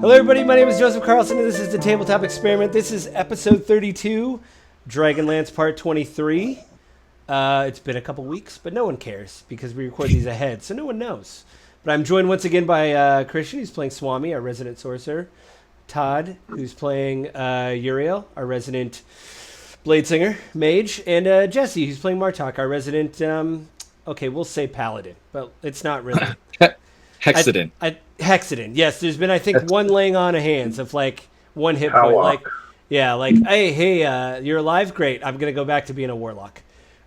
Hello, everybody. My name is Joseph Carlson, and this is the Tabletop Experiment. This is episode 32, Dragonlance Part 23. It's been a couple weeks, but no one cares because we record these ahead, so no one knows. But I'm joined once again by Christian, who's playing Swami, our resident sorcerer. Todd, who's playing Uriel, our resident Bladesinger mage. And Jesse, who's playing Martok, our resident, okay, we'll say Paladin, but it's not really. Hexadin. Hexadin. Yes, there's been, I think, one laying on of hands of like one hit point. Warlock. Like, yeah, like, hey, you're alive? Great. I'm going to go back to being a warlock.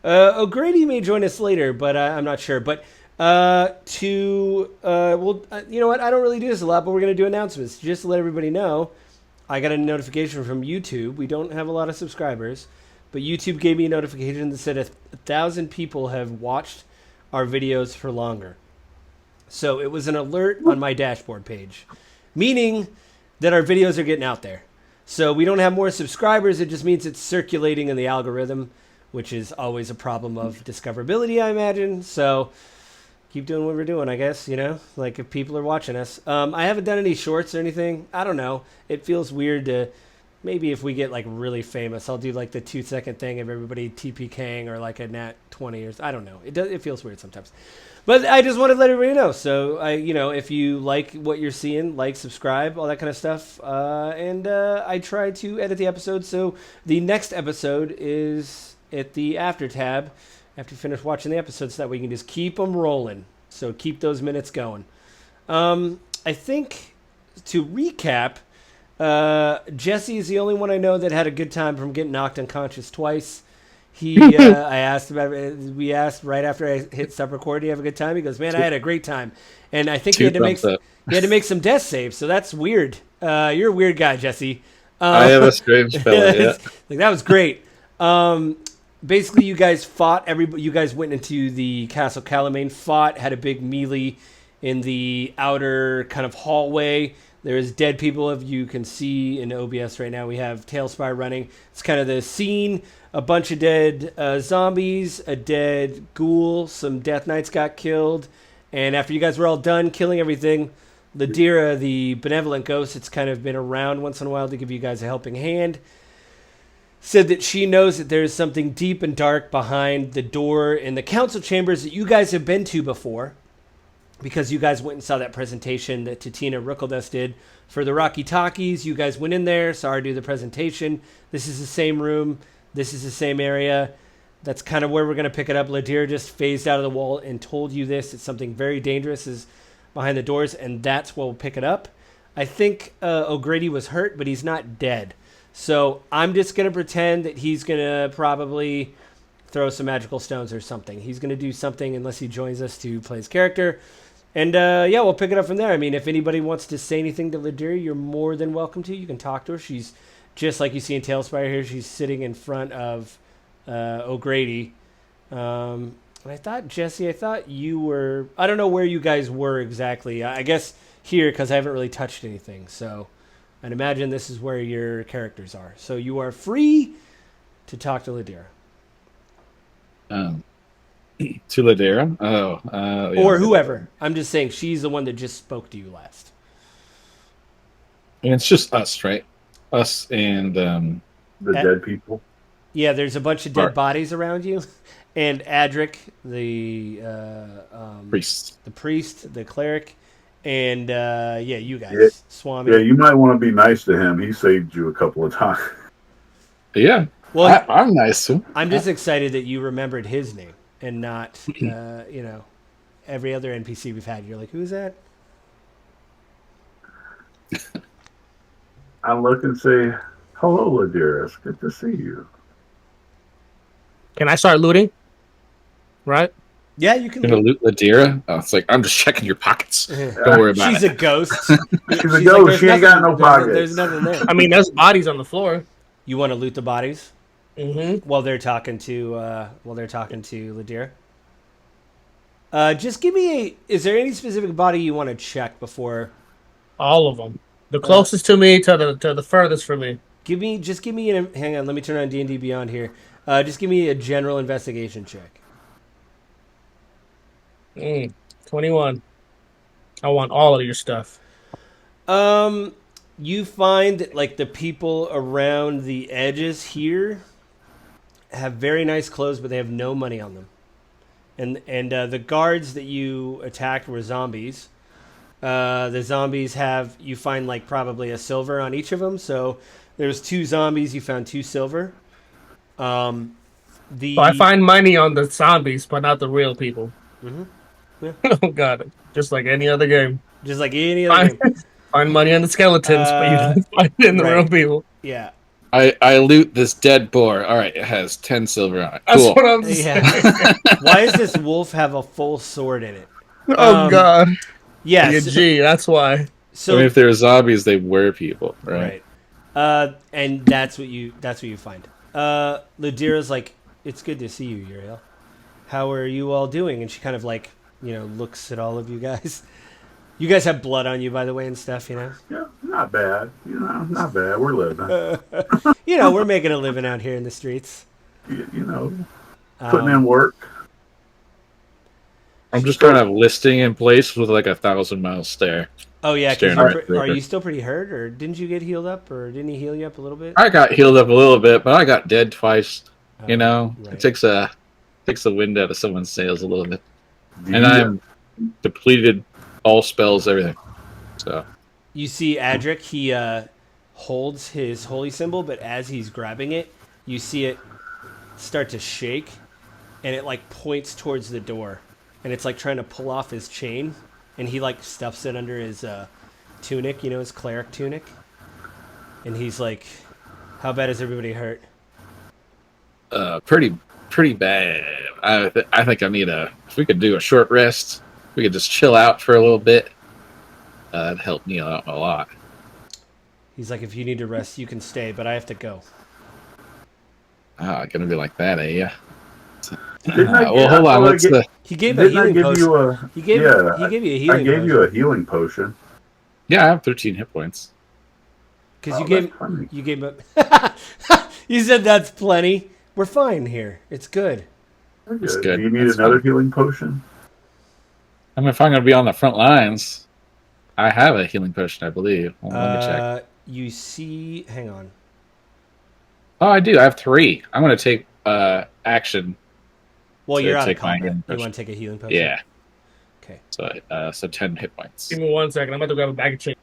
O'Grady may join us later, but I'm not sure. But you know what? I don't really do this a lot, but we're going to do announcements. Just to let everybody know, I got a notification from YouTube. We don't have a lot of subscribers, but YouTube gave me a notification that said 1,000 people have watched our videos for longer. So it was an alert on my dashboard page, meaning that our videos are getting out there. So we don't have more subscribers. It just means it's circulating in the algorithm, which is always a problem of discoverability, I imagine. So keep doing what we're doing, I guess, you know, like if people are watching us. I haven't done any shorts or anything. I don't know. It feels weird to, maybe if we get like really famous, I'll do like the 2-second thing of everybody TPKing or like a Nat 20 or I don't know. It feels weird sometimes. But I just wanted to let everybody know. So, if you like what you're seeing, like, subscribe, all that kind of stuff. I try to edit the episode. So the next episode is at the after tab after you finish watching the episode so that we can just keep them rolling. So keep those minutes going. I think to recap, Jesse is the only one I know that had a good time from getting knocked unconscious twice. I asked about it. We asked right after I hit stop record. Do you have a good time? He goes, "Man, I had a great time." And I think he had to make some death saves. So that's weird. You're a weird guy, Jesse. I am a strange fella. Yeah. Like that was great. Basically, you guys fought. You guys went into the Castle Kalaman, fought, had a big melee in the outer kind of hallway. There's dead people, if you can see in OBS right now. We have Tailspire running. It's kind of the scene. A bunch of dead zombies, a dead ghoul, some Death Knights got killed. And after you guys were all done killing everything, Ladira, the benevolent ghost, it's kind of been around once in a while to give you guys a helping hand, said that she knows that there's something deep and dark behind the door in the council chambers that you guys have been to before, because you guys went and saw that presentation that Tatina Ruckledes did for the Rocky Talkies. You guys went in there, saw her do the presentation. This is the same room. This is the same area. That's kind of where we're going to pick it up. Ladira just phased out of the wall and told you this. It's something very dangerous is behind the doors, and that's where we'll pick it up. I think O'Grady was hurt, but he's not dead. So I'm just going to pretend that he's going to probably throw some magical stones or something. He's going to do something unless he joins us to play his character. And, we'll pick it up from there. I mean, if anybody wants to say anything to Ladira, you're more than welcome to. You can talk to her. She's just like you see in Tailspire here. She's sitting in front of O'Grady. And I thought, Jesse, you were... I don't know where you guys were exactly. I guess here, because I haven't really touched anything. So I'd imagine this is where your characters are. So you are free to talk to Ladira. To Ladira? Yeah. Or whoever. I'm just saying she's the one that just spoke to you last. And it's just us, right? Us and the dead people. Yeah, there's a bunch of dead bodies around you. And Adric, the priest, the cleric, and you guys. Yeah. Swami. Yeah, you might want to be nice to him. He saved you a couple of times. Yeah. Well, I'm nice to him. I'm just excited that you remembered his name and not, every other NPC we've had. You're like, who's that? I look and say, "Hello, Ladira. It's good to see you." Can I start looting? Right? Yeah, you can. You're gonna loot Ladira? Oh, it's like I'm just checking your pockets. Don't worry about She's it. a ghost. She's a ghost. She ain't got no pockets. There's nothing there. I mean, there's bodies on the floor. You want to loot the bodies Mm-hmm. while they're talking to Ladira? Just give me is there any specific body you want to check before? All of them. The closest to me to the furthest from me. Give me hang on, let me turn on D&D Beyond here. Just give me a general investigation check. 21. I want all of your stuff. You find that, like, the people around the edges here have very nice clothes, but they have no money on them. And the guards that you attacked were zombies. The zombies you find like probably a silver on each of them. So there's 2 zombies. You found 2 silver. So I find money on the zombies, but not the real people. Mhm. Yeah. Oh god, just like any other game. Just like any other game. Find money on the skeletons, but you don't find it in the real right. people. Yeah. I loot this dead boar. All right, it has 10 silver on it. That's Cool. what I'm saying. Yeah. Why does this wolf have a full sword in it? Oh god. Yes. Yeah, G, that's why. So I mean, if they were zombies, they were people, right? And that's what you find. Ladira's like, it's good to see you, Uriel. How are you all doing? And she kind of like, looks at all of you guys. You guys have blood on you, by the way, and stuff, Yeah, not bad. Not bad. We're living. We're making a living out here in the streets. Putting in work. I'm just kind of listing in place with like 1,000-mile stare. Oh yeah, Staring are you still pretty hurt, or didn't you get healed up, or didn't he heal you up a little bit? I got healed up a little bit, but I got dead twice. Right. It takes the wind out of someone's sails a little bit. And I'm depleted, all spells, everything. So you see Adric, he holds his holy symbol, but as he's grabbing it, you see it start to shake, and it like points towards the door, and it's like trying to pull off his chain, and he like stuffs it under his tunic, his cleric tunic, and he's like, "How bad is everybody hurt?" Pretty bad. I think I need if we could do a short rest, we could just chill out for a little bit. That'd help me out a lot. He's like, "If you need to rest, you can stay, but I have to go." Gonna be like that, eh? Yeah. Hold on. He gave a healing potion. He gave you a healing I gave you a healing potion. Yeah, I have 13 hit points. Because you gave him. You said that's plenty. We're fine here. It's good. It's good. Do you need another healing potion? I mean, if I'm going to be on the front lines, I have a healing potion, I believe. Let me check. You see... Hang on. Oh, I do. I have 3. I'm going to take action. Well, you're out of combat. You want to take a healing potion? Yeah. Okay. So 10 hit points. Give me 1 second. I'm about to grab a bag of chicken.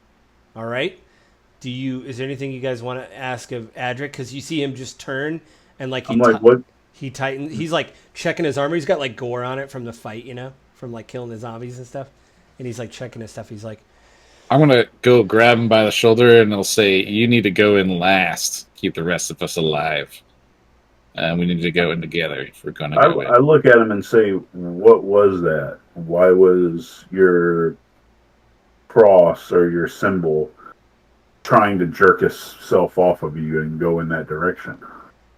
All right. Is there anything you guys want to ask of Adric? Because you see him just turn and like what? He tightens. He's like checking his armor. He's got like gore on it from the fight, from like killing the zombies and stuff. And he's like checking his stuff. He's like, I'm going to go grab him by the shoulder and I'll say, you need to go in last. Keep the rest of us alive. We need to go in together if we're going to go in. I look at him and say, what was that? Why was your cross or your symbol trying to jerk itself off of you and go in that direction?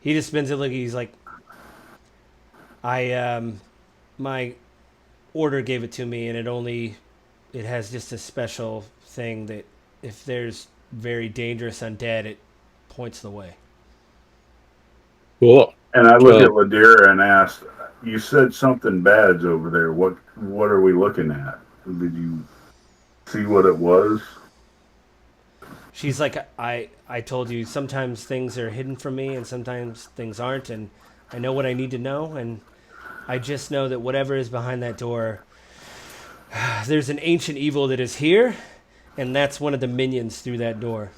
He just spins it like he's like, my order gave it to me, and it has just a special thing that if there's very dangerous undead, it points the way. Cool. And I look at Ladira and ask, you said something bad's over there. What are we looking at? Did you see what it was? She's like, I told you sometimes things are hidden from me and sometimes things aren't, and I know what I need to know, and I just know that whatever is behind that door, there's an ancient evil that is here, and that's one of the minions through that door.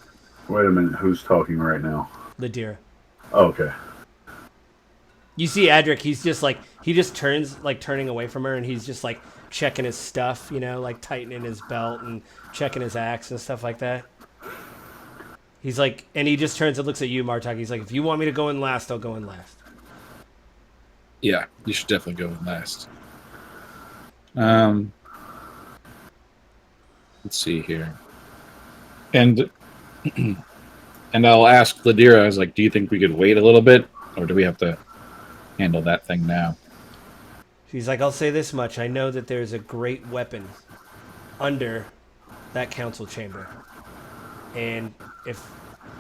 Wait a minute, who's talking right now? Ladira. Okay. You see Adric, he's just like, he just turning away from her, and he's just like checking his stuff, like tightening his belt and checking his axe and stuff like that. He's like, and he just turns and looks at you, Martok. He's like, if you want me to go in last, I'll go in last. Yeah, you should definitely go in last. Let's see here. And I'll ask Ladira, I was like, do you think we could wait a little bit? Or do we have to handle that thing now? She's like, I'll say this much. I know that there's a great weapon under that council chamber. And if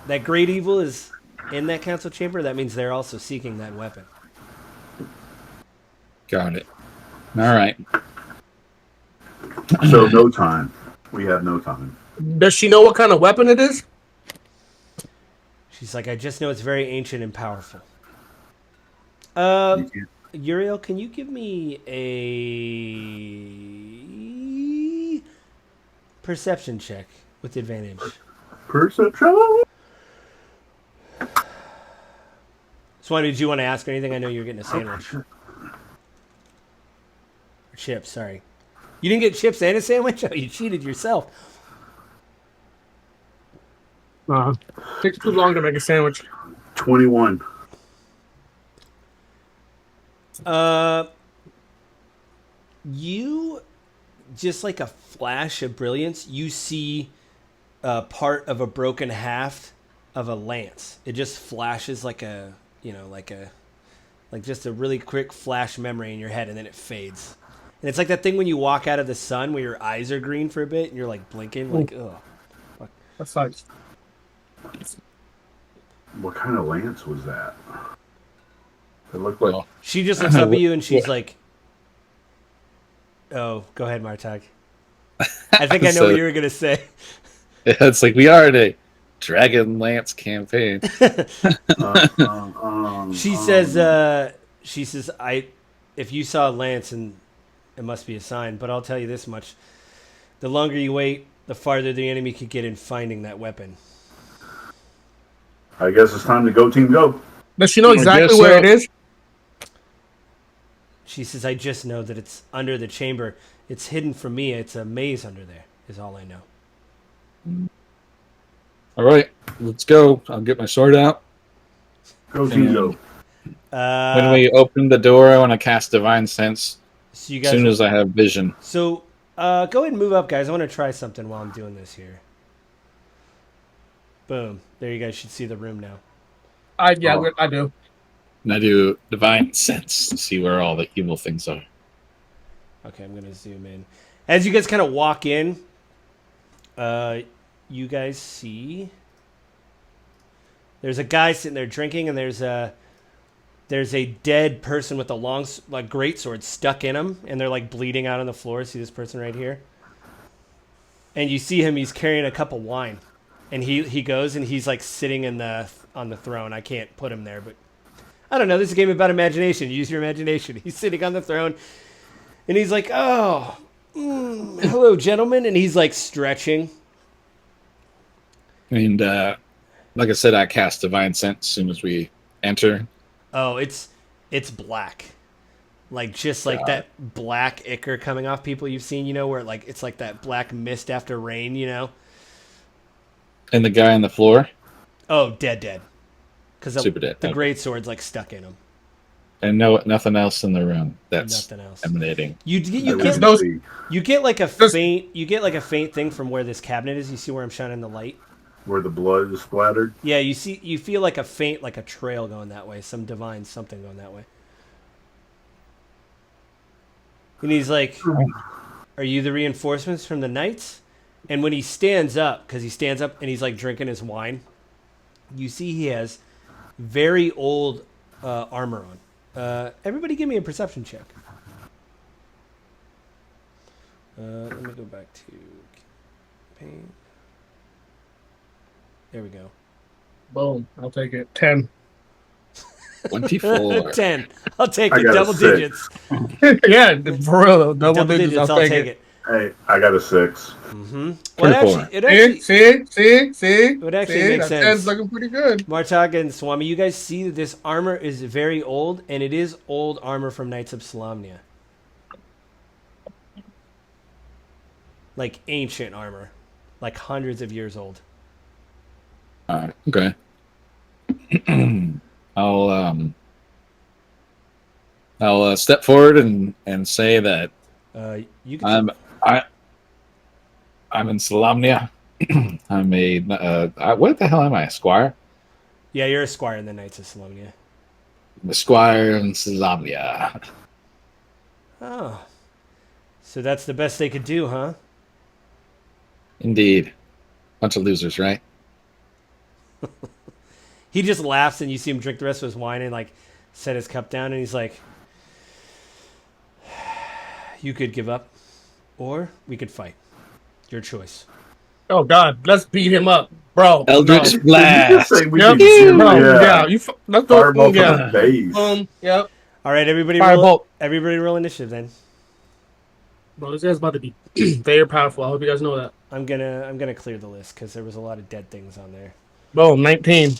that great evil is in that council chamber, that means they're also seeking that weapon. Got it. All right. So no time. We have no time. Does she know what kind of weapon it is? She's like, I just know it's very ancient and powerful. You can't- Uriel, can you give me a perception check with advantage? Perception. Swan, did you want to ask her anything? I know you're getting a sandwich. Or chips, sorry. You didn't get chips and a sandwich? Oh, you cheated yourself. Takes too long to make a sandwich. 21. You, just like a flash of brilliance, you see part of a broken haft of a lance. It just flashes like a, like just a really quick flash memory in your head, and then it fades. And it's like that thing when you walk out of the sun where your eyes are green for a bit and you're like blinking, like, ugh. That sucks. What kind of lance was that? It looked like. She just looks up at you and she's like, oh, go ahead, Martag. I think I know what you were going to say. Yeah, it's like we are in a Dragonlance campaign. She says, if you saw Lance, and it must be a sign, but I'll tell you this much. The longer you wait, the farther the enemy could get in finding that weapon. I guess it's time to go, team, go. Does she know exactly where it is? She says, I just know that it's under the chamber. It's hidden from me. It's a maze under there, is all I know. All right, let's go. I'll get my sword out. Go, team, go. When we open the door, I want to cast Divine Sense So you as guys soon as I have vision. So go ahead and move up, guys. I want to try something while I'm doing this here. Boom. There you guys should see the room now. I do. And I do Divine Sense to see where all the evil things are. Okay, I'm going to zoom in. As you guys kind of walk in, you guys see there's a guy sitting there drinking, and there's a dead person with a long, like, greatsword stuck in him, and they're like bleeding out on the floor. See this person right here? And you see him, he's carrying a cup of wine. And he goes and he's like sitting on the throne. I can't put him there, but I don't know. This is a game about imagination. Use your imagination. He's sitting on the throne, and he's like, "Oh, hello, gentlemen," and he's like stretching. And like I said, I cast Divine Sense as soon as we enter. Oh, it's black, like just like that black ichor coming off people you've seen, where like it's like that black mist after rain, And the guy on the floor? Oh, dead. Because Super dead. The great sword's like stuck in him. And nothing else in the room that's nothing else emanating. You get like a faint thing from where this cabinet is. You see where I'm shining the light? Where the blood is splattered? Yeah, you feel like a faint, like a trail going that way. Some divine something going that way. And he's like, are you the reinforcements from the knights? And when he stands up, because he stands up and he's like drinking his wine, you see he has very old armor on. Everybody give me a perception check. Let me go back to campaign. There we go. Boom. I'll take it. 10. 24. 10. I'll take it. got a Double 6. digits. Yeah, for real. Double digits. I'll take it. Hey, I got a 6. Mm-hmm. Well, it actually see? It actually makes sense. 10's looking pretty good. Martag and Swami, you guys see that this armor is very old, and it is old armor from Knights of Solamania. Like ancient armor. Like hundreds of years old. Okay. I'll step forward and say that You can I'm in Solamnia. I'm a what the hell am I? A squire? Yeah, you're a squire in the Knights of Solamania. I'm a squire in Solamnia. Oh. So that's the best they could do, huh? Indeed. Bunch of losers, right? He just laughs, and you see him drink the rest of his wine and like set his cup down, and he's like, you could give up, or we could fight. Your choice. Oh God, let's beat him up, bro. Eldritch No. Did you just say Blast. we Yep. could give? Bro. Yeah, Yeah. Let's do it. fireball to Yeah. the face. Yep. All right, Firebolt. everybody roll initiative then. Bro, this guy's about to be very powerful. I hope you guys know that. I'm gonna clear the list because there was a lot of dead things on there. Boom, 19.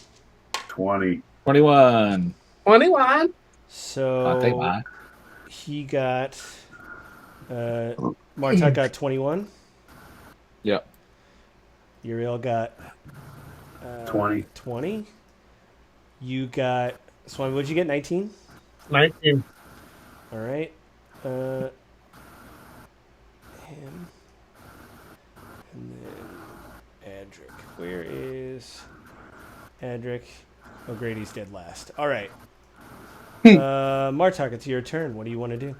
20. 21. 21. I'll take So mine. he got Martok got 21. Yep. Uriel got 20. 20. You got Swami. What'd you get? 19. 19. All right. Him. And then Adric. Where is Adric? Oh, Grady's dead last. All right. Martok, it's your turn. What do you want to do?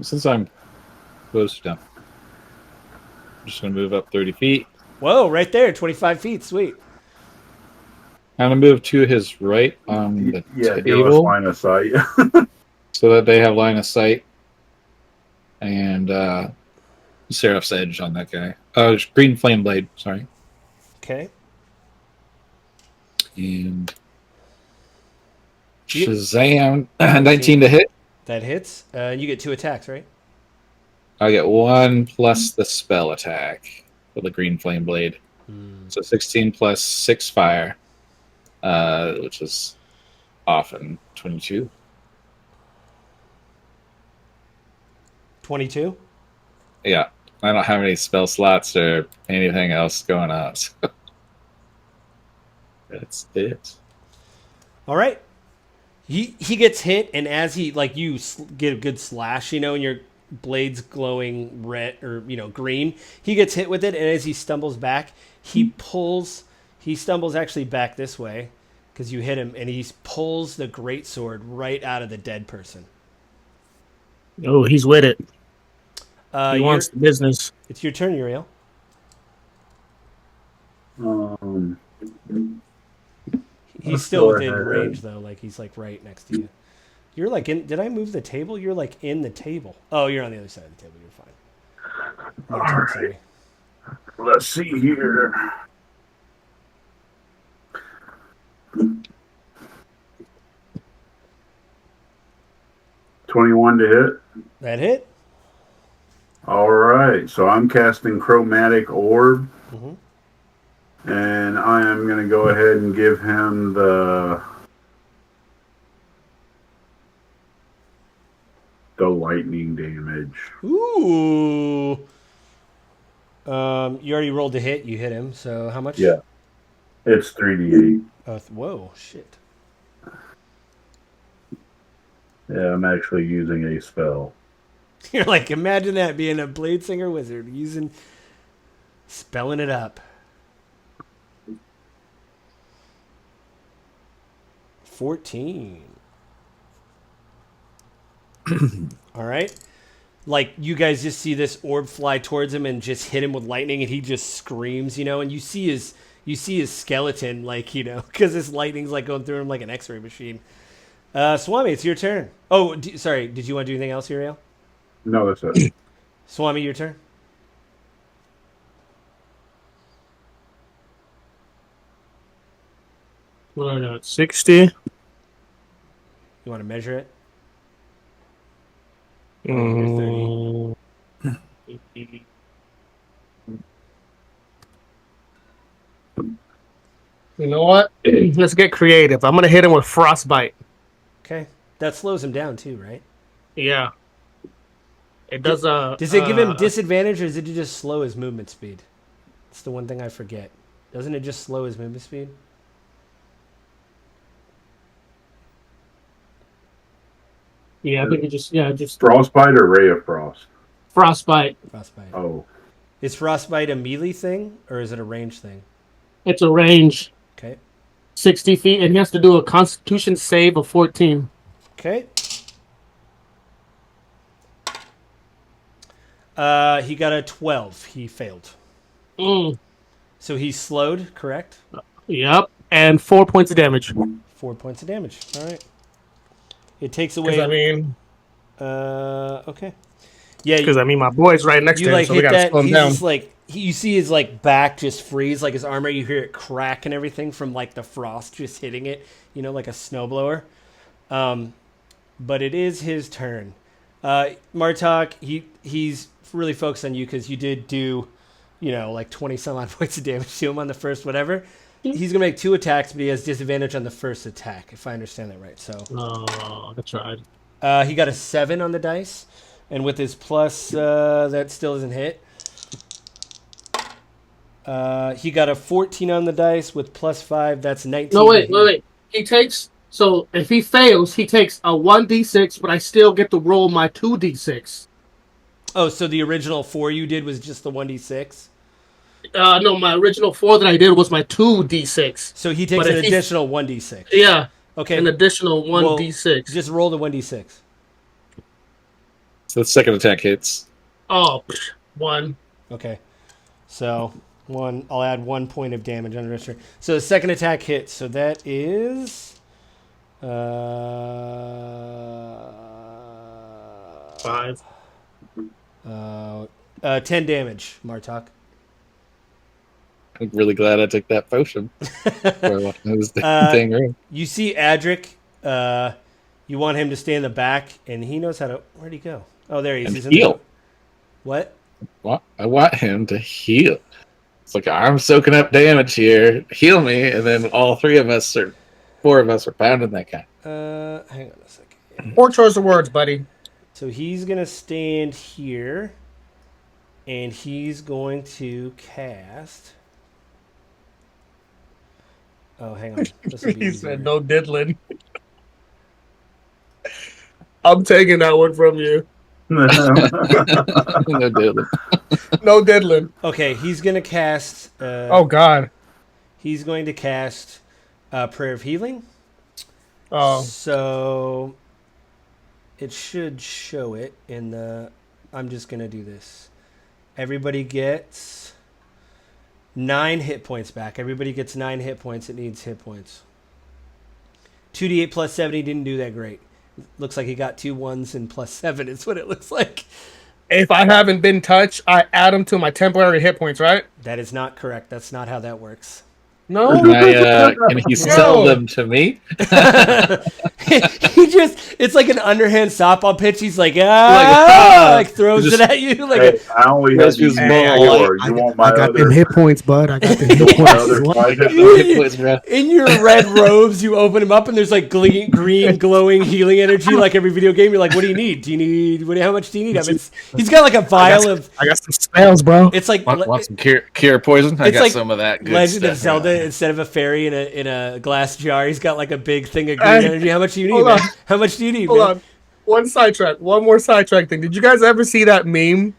Since I'm close to, I'm just gonna move up 30 feet. Whoa, right there, 25 feet. Sweet. I'm gonna move to his right on the Yeah, give us table line of sight. so that they have line of sight. And Seraph's Edge on that guy. Green Flame Blade, sorry. Okay. And Shazam, 19 to hit. That hits. You get 2 attacks, right? I get 1 plus the spell attack with the Green Flame Blade. So 16 plus 6 fire, which is often 22. 22. Yeah, I don't have any spell slots or anything else going on. So. That's it. All right. He gets hit, and as he you get a good slash, and your blade's glowing red or green. He gets hit with it, and as he stumbles back, he stumbles actually back this way because you hit him, and he pulls the greatsword right out of the dead person. Oh, he's with it. He wants the business. It's your turn, Uriel. He's still within range, though. He's right next to you. You're in. Did I move the table? You're in the table. Oh, you're on the other side of the table. You're fine. All right. Let's see here. $21 to hit. That hit. All right. So I'm casting Chromatic Orb. And I am going to go ahead and give him the lightning damage. Ooh. You already rolled a hit. You hit him. So how much? Yeah. It's 3d8. Whoa, shit. Yeah, I'm actually using a spell. You're imagine that being a blade singer wizard spelling it up. 14. All right. You guys just see this orb fly towards him and just hit him with lightning, and he just screams, and you see his skeleton, because this lightning's going through him like an X-ray machine. Swami, it's your turn. Oh, sorry. Did you want to do anything else, Uriel? No, that's it. Swami, your turn. What I got? 60. You want to measure it? You're 30. You know what? Let's get creative. I'm going to hit him with Frostbite. Okay. That slows him down too, right? Yeah. It does. Does it give him disadvantage, or does it just slow his movement speed? It's the one thing I forget. Doesn't it just slow his movement speed? Yeah, I think it just Frostbite or Ray of Frost? Frostbite. Frostbite. Oh. Is Frostbite a melee thing, or is it a range thing? It's a range. Okay. 60 feet, and he has to do a Constitution save of 14. Okay. He got a 12. He failed. So he's slowed, correct? Yep. And 4 points of damage. 4 points of damage. All right. It takes away. Because okay. Yeah. Because my boy's right next to him, so we gotta slow him down. you see his like back just freeze, like his armor. You hear it crack and everything from like the frost just hitting it. Like a snowblower. But it is his turn. Martok, he's really focused on you because you did do, like 20 some odd points of damage to him on the first whatever. He's gonna make 2 attacks, but he has disadvantage on the first attack, if I understand that right. So. Oh, that's right. He got a 7 on the dice, and with his plus, that still doesn't hit. He got a 14 on the dice with plus 5. That's 19. No, wait. He takes. So if he fails, he takes a 1d6, but I still get to roll my 2d6. Oh, so the original 4 you did was just the 1d6? No, my original 4 that I did was my 2d6. So he takes an additional 1d6. Yeah. Okay. An additional 1d6. Well, just roll the 1d6. So the second attack hits. Oh, 1. Okay. So 1. I'll add 1 point of damage on the rest. So the second attack hits. So that is 5. 10 damage, Martok. I'm really glad I took that potion. You see Adric. You want him to stay in the back, and he knows how to. Where'd he go? Oh, there he is. He's heal. What? I want him to heal. It's like I'm soaking up damage here. Heal me, and then all 4 of us are pounding that guy. Hang on a second. Poor choice of words, buddy. So he's gonna stand here, and he's going to cast. Oh, hang on. He said no diddling. I'm taking that one from you. No diddling. No diddling. Okay, he's going to cast... oh, God. He's going to cast Prayer of Healing. Oh. So it should show it in the... I'm just going to do this. Everybody gets 9 hit points back. Everybody gets 9 hit points. It needs hit points. 2d8 plus 7. He didn't do that great. Looks like he got 2 1s and plus 7 is what it looks like. If I haven't been touched, I add them to my temporary hit points, right? That is not correct. That's not how that works. No. Can he sell them to me? It's like an underhand softball pitch. He's like, throws it at you. Like, hey, I only have these ball. You want my I got other them hit points, bud. I got them hit points. In your red robes, you open them up, and there's like green, glowing healing energy, like every video game. You're like, what do you need? How much do you need? I mean, he's got like a vial of. I got some spells, bro. It's like want some cure poison? I got like some of that. Good Legend stuff. of Zelda. Instead of a fairy in a glass jar, he's got like a big thing of green energy. How much do you need, man? How much do you need, Hold on. One more sidetrack thing. Did you guys ever see that meme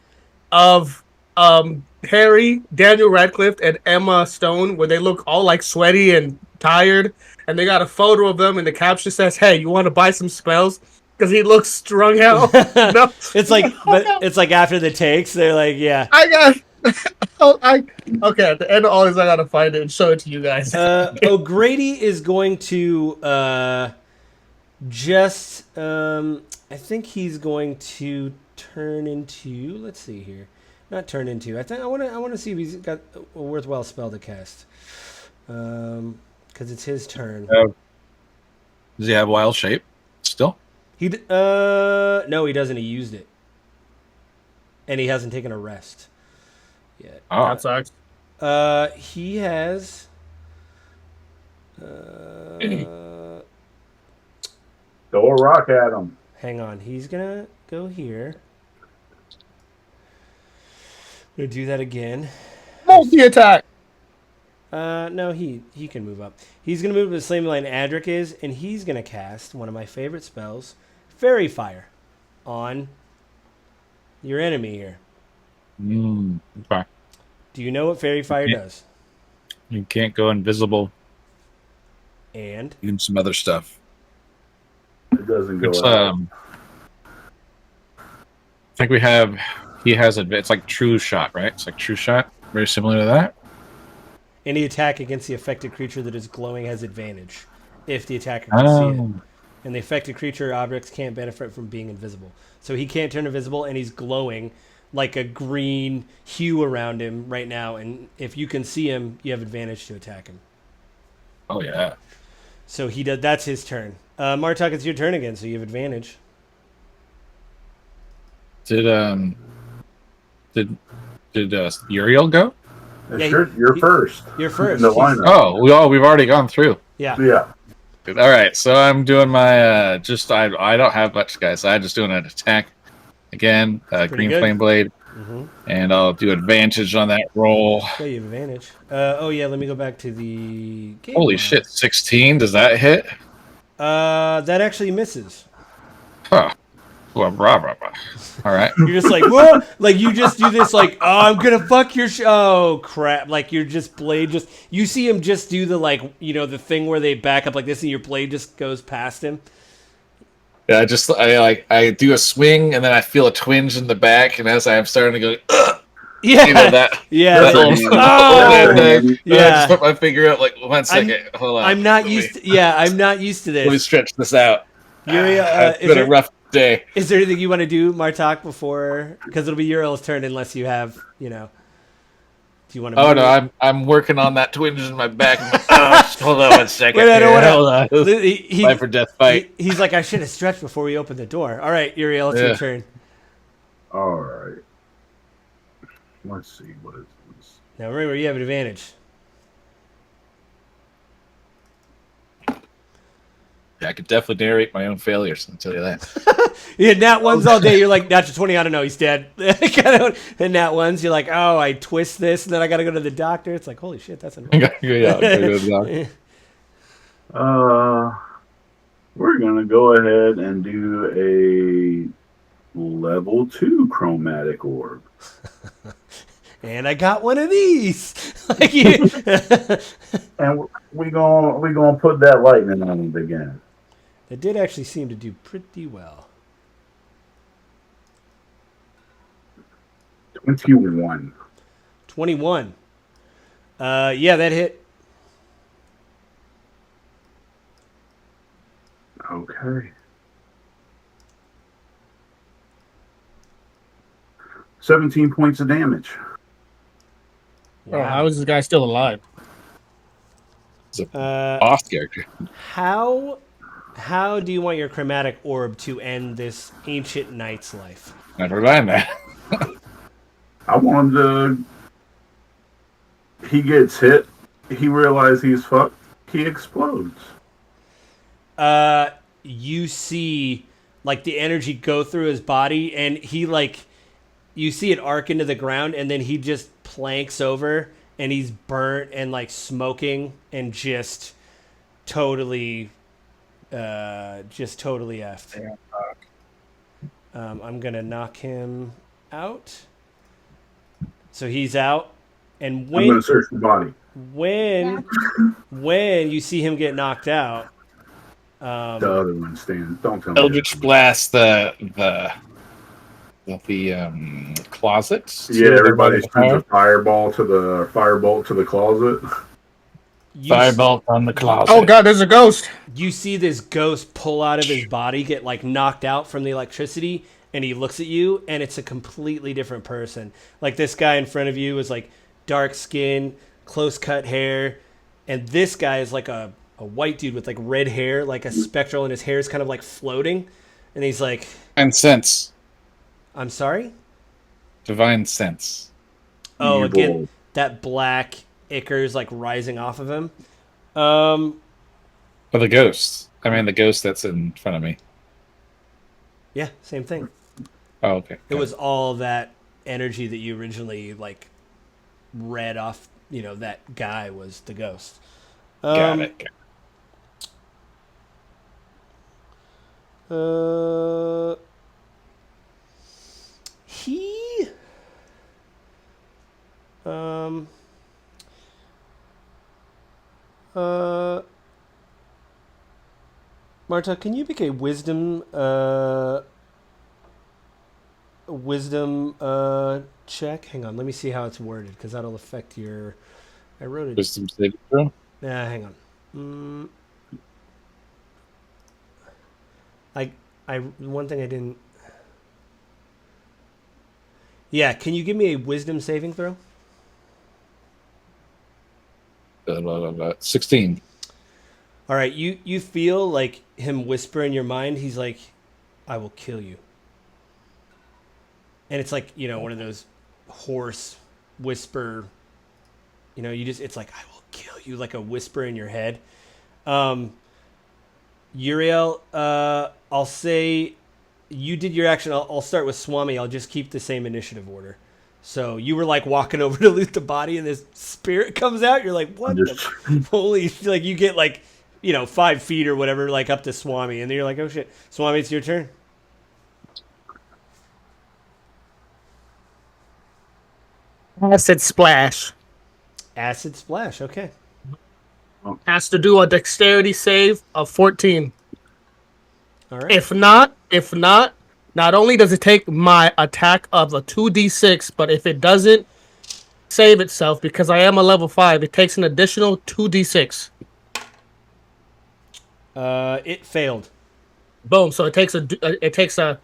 of Harry, Daniel Radcliffe, and Emma Stone where they look all like sweaty and tired, and they got a photo of them, and the caption says, "Hey, you want to buy some spells?" Because he looks strung out. No, it's like, it's like after the takes, they're like, yeah. Okay, at the end of all this, I gotta find it and show it to you guys. O'Grady is going to I think he's going to turn into. Let's see here, not turn into. I want to see if he's got a worthwhile spell to cast, because it's his turn. Does he have wild shape still? No, he doesn't. He used it, and he hasn't taken a rest yet. Oh, that sucks. He has. Throw a rock at him. Hang on, he's gonna go here. Gonna do that again. Multi-attack. No, he can move up. He's gonna move to the same line Adric is, and he's gonna cast one of my favorite spells, Fairy Fire, on your enemy here. Okay. Do you know what Fairy Fire does? You can't go invisible. And Even some other stuff. It doesn't go out. I think he has it's like True Shot, right? It's like True Shot, very similar to that. any attack against the affected creature that is glowing has advantage if the attacker can see it. And the affected creature or objects can't benefit from being invisible. So he can't turn invisible, and he's glowing. like a green hue around him right now, and if you can see him, you have advantage to attack him. Oh yeah. So he does. That's his turn. Martok, it's your turn again, so you have advantage. Did Uriel go? Yeah, You're first. You're first. In the He's- lineup. Oh, we've already gone through. Yeah. Yeah. All right, so I'm doing my I don't have much, guys. I'm just doing an attack again, green good. flame blade, and I'll do advantage on that roll. Yeah, you have advantage. Oh yeah, let me go back to the game. Holy log. shit, 16! Does that hit? That actually misses. Huh. Well, rah, rah, rah. All right. You're just like, whoa! Like you just do this, like, oh, I'm gonna fuck your oh crap! Like you're just blade just. You see him just do the like, the thing where they back up like this, and your blade just goes past him. Yeah, I do a swing, and then I feel a twinge in the back, and as I'm starting to go, ugh, Yeah, that. yeah. That Like, little, oh, I yeah. just put my finger out. Like 1 second. Hold on. I'm not used. I'm not used to Let me this. stretch this out. Uriel, It's been a rough day. Is there anything you want to do, Martok, before? Because it'll be Uriel's turn unless you have, Do you want to? Oh no, I'm working on that twinge in my back. Hold on 1 second. Wait, I don't wanna- Hold on. He, Life or death fight. he's like, I should have stretched before we opened the door. All right, Uriel, it's your turn. All right. Let's see. What is this? Now remember, you have an advantage. Yeah, I could definitely narrate my own failures. I'll tell you that. Yeah, nat ones all day. You're like, natural 20. I don't know. He's dead. And nat ones, you're like, oh, I twist this, and then I got to go to the doctor. It's like, holy shit, that's annoying. We're gonna go ahead and do a level 2 chromatic orb. And I got one of these. Like you. And we gonna put that lightning on it again. It did actually seem to do pretty well. 21. 21. Yeah, that hit. Okay. 17 points of damage. Oh, how is this guy still alive? It's a boss character. How do you want your chromatic orb to end this ancient knight's life? Never mind that. I want him to. He gets hit. He realizes he's fucked. He explodes. You see, like, the energy go through his body, and he, like, you see it arc into the ground, and then he just planks over, and he's burnt and, like, smoking, and just totally effed. I'm gonna knock him out. So he's out, and I'm gonna search the body. when you see him get knocked out, The other one stands. Don't tell me. Eldritch Blast the closet. Yeah, everybody spins a firebolt to the closet. Firebolt on the closet. Oh god, there's a ghost. You see this ghost pull out of his body, get like knocked out from the electricity, and he looks at you, and it's a completely different person. Like this guy in front of you is like dark skin, close cut hair, and this guy is like a white dude with like red hair, like a spectral, and his hair is kind of like floating, and he's like, And sense. I'm sorry? Divine sense. Oh, Evil. again, that black ichor's like rising off of him. Oh, the ghost. I mean, the ghost that's in front of me. Yeah, same thing. Oh, okay. It was all that energy that you originally like read off. That guy was the ghost. Got it. He. Marta, can you make a wisdom check? Hang on, let me see how it's worded because that'll affect your. I wrote it. Wisdom saving throw. Nah, hang on. One thing I didn't. Yeah, can you give me a wisdom saving throw? 16. All right, you feel like him whisper in your mind. He's like, "I will kill you," and it's like one of those hoarse whisper. It's like, "I will kill you," like a whisper in your head. Uriel, I'll say you did your action. I'll start with Swami. I'll just keep the same initiative order. So you were like walking over to loot the body, and this spirit comes out. You're like, "What the holy?" Like you get like 5 feet or whatever, like up to Swami, and then you're like, "Oh shit, Swami, it's your turn." Acid splash. Acid splash. Okay. Has to do a dexterity save of 14. All right. If not only does it take my attack of a 2d6, but if it doesn't save itself, because I am a level 5, it takes an additional 2d6. It failed. Boom. So it takes a 2d6. All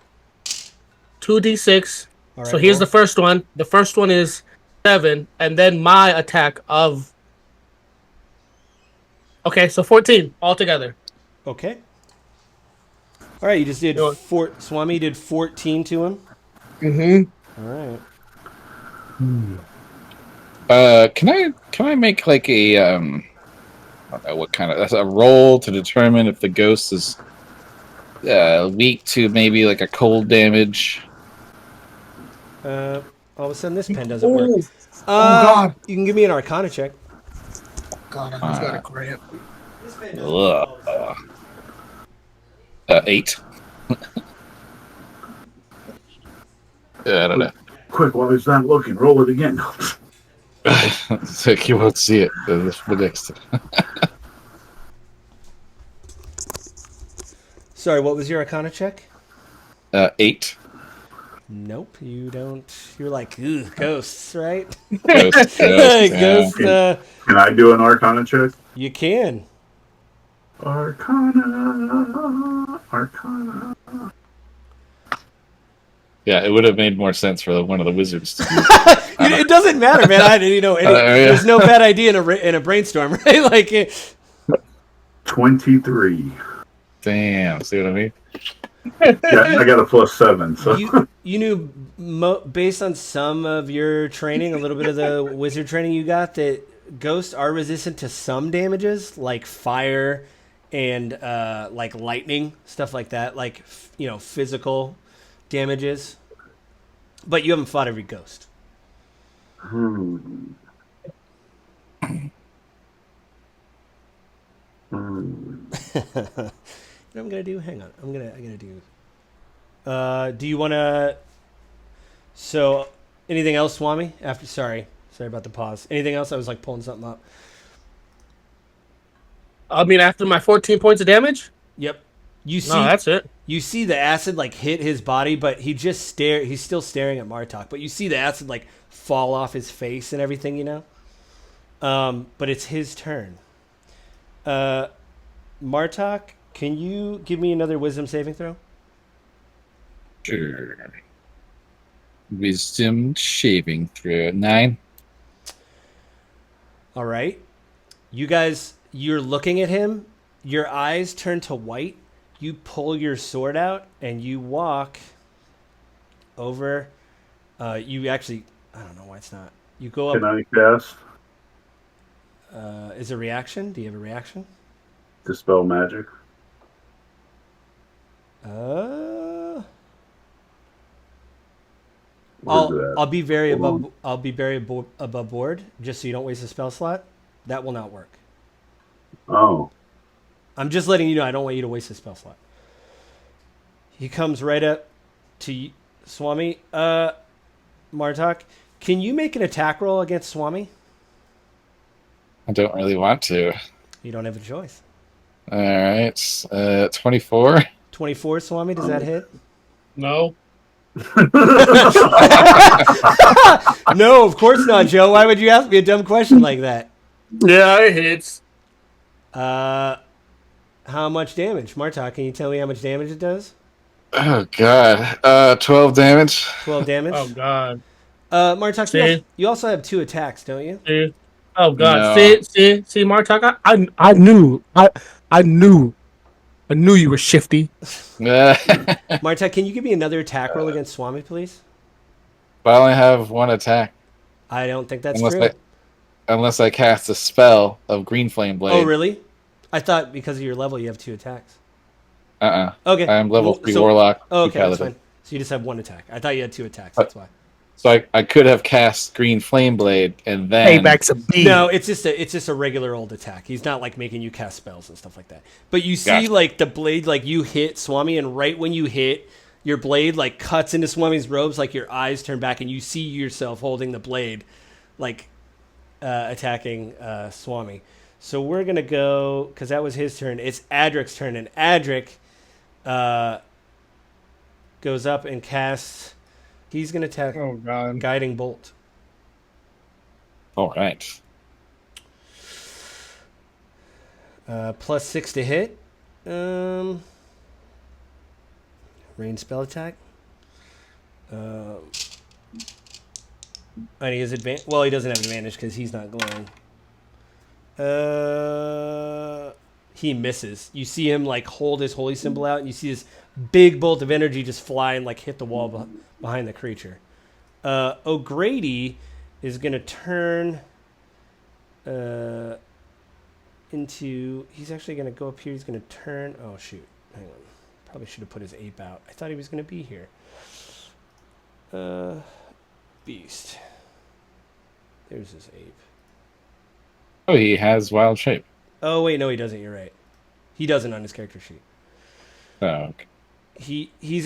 right, So here's roll. the first one. The first one is 7, and then my attack of. Okay, so 14 altogether. Okay. All right, you just did Swami did 14 to him. Mm-hmm. All right. Can I make like a I don't know what kind of, that's a roll to determine if the ghost is weak to maybe like a cold damage? All of a sudden, this pen doesn't work. God! You can give me an Arcana check. God, I just got a cramp. 8. I don't know. Quick, while he's not looking, roll it again. So you won't see it the next time. Sorry, what was your Arcana check? 8. Nope, you don't. You're like, "Ugh, ghosts, right?" Ghost, Ghost. Can I do an Arcana check? You can. Arcana. Yeah, it would have made more sense for one of the wizards to do. It doesn't matter, man. There's no bad idea in a brainstorm, right? Like, 23. Damn, see what I mean? Yeah, I got a +7. So you knew based on some of your training, a little bit of the wizard training you got, that ghosts are resistant to some damages, like fire and like lightning, stuff like that, like physical damages. But you haven't fought every ghost. What I'm gonna do? Hang on. I'm gonna do. Do you want to? So, anything else, Swami? Sorry about the pause. Anything else? I was like pulling something up. I mean, after my 14 points of damage? Yep. You see? No, that's it. You see the acid like hit his body, but he's still staring at Martok. But you see the acid like fall off his face and everything, But it's his turn. Martok, can you give me another wisdom saving throw? Sure. Wisdom shaving through 9. All right. You guys, you're looking at him. Your eyes turn to white. You pull your sword out and you walk over. You actually, I don't know why it's not. You go up. can I cast Is a reaction? Do you have a reaction? Dispel Magic? I'll be very above board, just so you don't waste a spell slot. That will not work. Oh. I'm just letting you know I don't want you to waste a spell slot. He comes right up to Swami. Martok, can you make an attack roll against Swami? I don't really want to. You don't have a choice. All right. 24. 24, Swami, does that hit? No. No, of course not, Joe. Why would you ask me a dumb question like that? Yeah, it hits. How much damage? Martok, can you tell me how much damage it does? Oh, God. 12 damage. 12 damage? Oh, God. Martok, See? you also have 2 attacks, don't you? See? Oh God! No. See, Martok. I knew. I knew. I knew you were shifty. But Martok, can you give me another attack roll against Swami, please? I only have 1 attack. I don't think that's Unless true. unless I cast a spell of Green Flame Blade. Oh, really? I thought because of your level you have 2 attacks. Okay. I am level 3 so, Warlock. oh, 2 okay, that's Paladin. fine. So you just have 1 attack. I thought you had 2 attacks. That's why. So I could have cast Green Flame Blade and then Payback's a B. No, it's just a regular old attack. He's not like making you cast spells and stuff like that. But you see, Gotcha. like the blade, like you hit Swami, and right when you hit, your blade like cuts into Swami's robes, like your eyes turn back, and you see yourself holding the blade, like attacking Swami. So we're gonna go because that was his turn. It's Adric's turn, and Adric goes up and casts. He's gonna attack Oh God! Guiding Bolt. All right. +6 to hit. Range spell attack. And he has advantage. Well, he doesn't have advantage because he's not glowing. He misses. You see him like hold his holy symbol out, and you see this big bolt of energy just fly and like hit the wall behind the creature. O'Grady is gonna turn into. He's actually gonna go up here. He's gonna turn. Oh shoot! Hang on. Probably should have put his ape out. I thought he was gonna be here. Beast. There's his ape. Oh, he has wild shape. Oh wait, no, he doesn't. You're right. He doesn't on his character sheet. Oh, okay. He's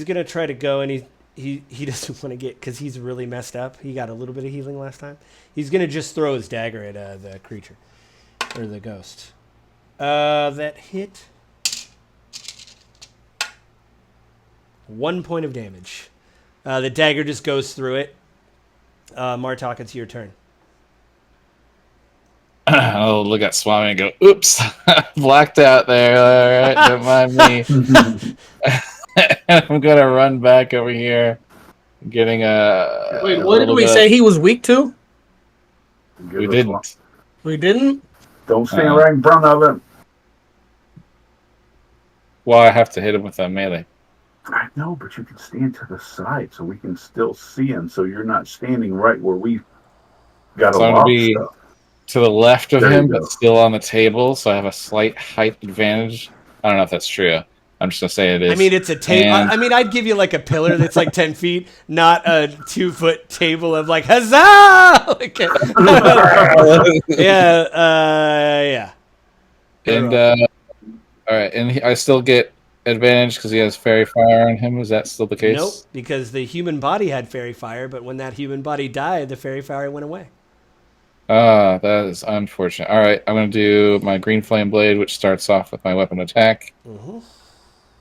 gonna try to go, and he doesn't want to get because he's really messed up. He got a little bit of healing last time. He's gonna just throw his dagger at the creature or the ghost. That hit. 1 point of damage. The dagger just goes through it. Martok, it's your turn. I'll look at Swami and go, oops, blacked out there. All right, don't mind me. I'm going to run back over here, getting a. Wait, what did we say he was weak to? We didn't. We didn't. Don't stand right in front of him. Well, I have to hit him with a melee. I know, but you can stand to the side so we can still see him. So you're not standing right where we got So a I'm lot going to be stuff. to the left of There you him, go. but still on the table, so I have a slight height advantage. I don't know if that's true. I'm just going to say it is. I mean, it's a table. And- I mean, I'd give you like a pillar that's like 10 feet, not a 2-foot table of like huzzah. Like, yeah. And all right, and I still get advantage because he has fairy fire on him. Is that still the case? Nope, because the human body had fairy fire, but when that human body died, the fairy fire went away. Ah, that is unfortunate. All right, I'm going to do my green flame blade, which starts off with my weapon attack. Mm-hmm.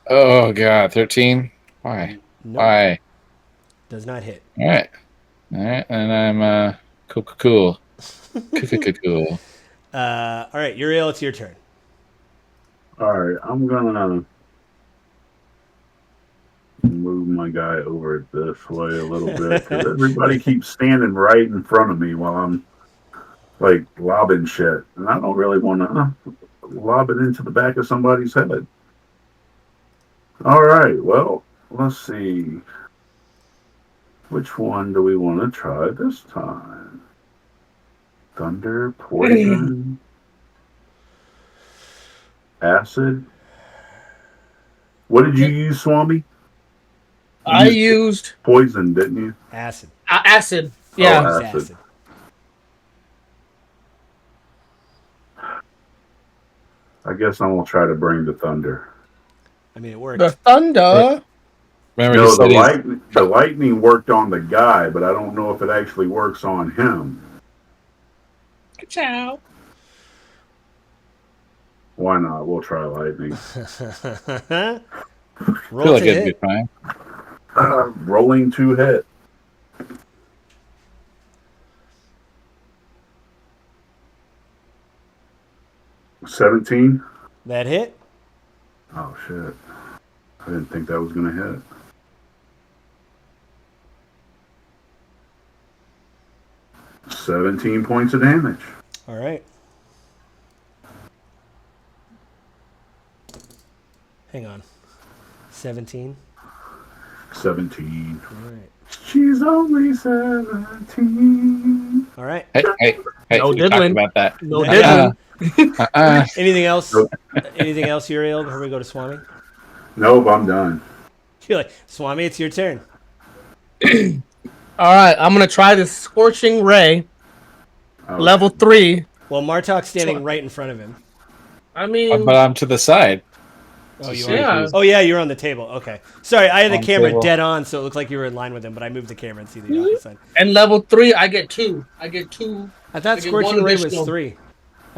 Oh god, 13. Why? Nope, Why? does not hit. All right, and I'm cool. Cool. All right, Uriel, it's your turn. All right, I'm gonna move my guy over this way a little bit because everybody keeps standing right in front of me while I'm like lobbing shit, and I don't really want to lob it into the back of somebody's head. All right, well, let's see. Which one do we want to try this time? Thunder, poison, acid. What did you use, Swami? I used Poison, didn't you? Acid. acid. Yeah. Oh, Use acid. acid. I guess I'm gonna try to bring the thunder. I mean, it worked. The thunder. Remember, No, he said the lightning worked on the guy, but I don't know if it actually works on him. Ciao. Why not? We'll try lightning. I Roll feel like to it'd be hit. fine. Rolling to hit. $17. That hit. Oh shit! I didn't think that was gonna hit. 17 points of damage. All right. Hang on. 17. 17. All right. She's only 17. All right. Hey, No we talked diddling. about that. No Uh, diddling. Anything else? Nope. Anything else, Uriel, before we go to Swami? Nope, I'm done. You're like, Swami, it's your turn. All right, I'm gonna try this Scorching Ray, Oh, level 3. Well, Martok's standing right in front of him. I mean, But I'm to the side. Oh, you Yeah. are? Oh, yeah, you're on the table. Okay. Sorry, I had the On camera table. dead on, so it looked like you were in line with him, but I moved the camera and see the opposite side. and level 3, I get 2. I get 2. I thought I get Scorching one Ray was additional. 3.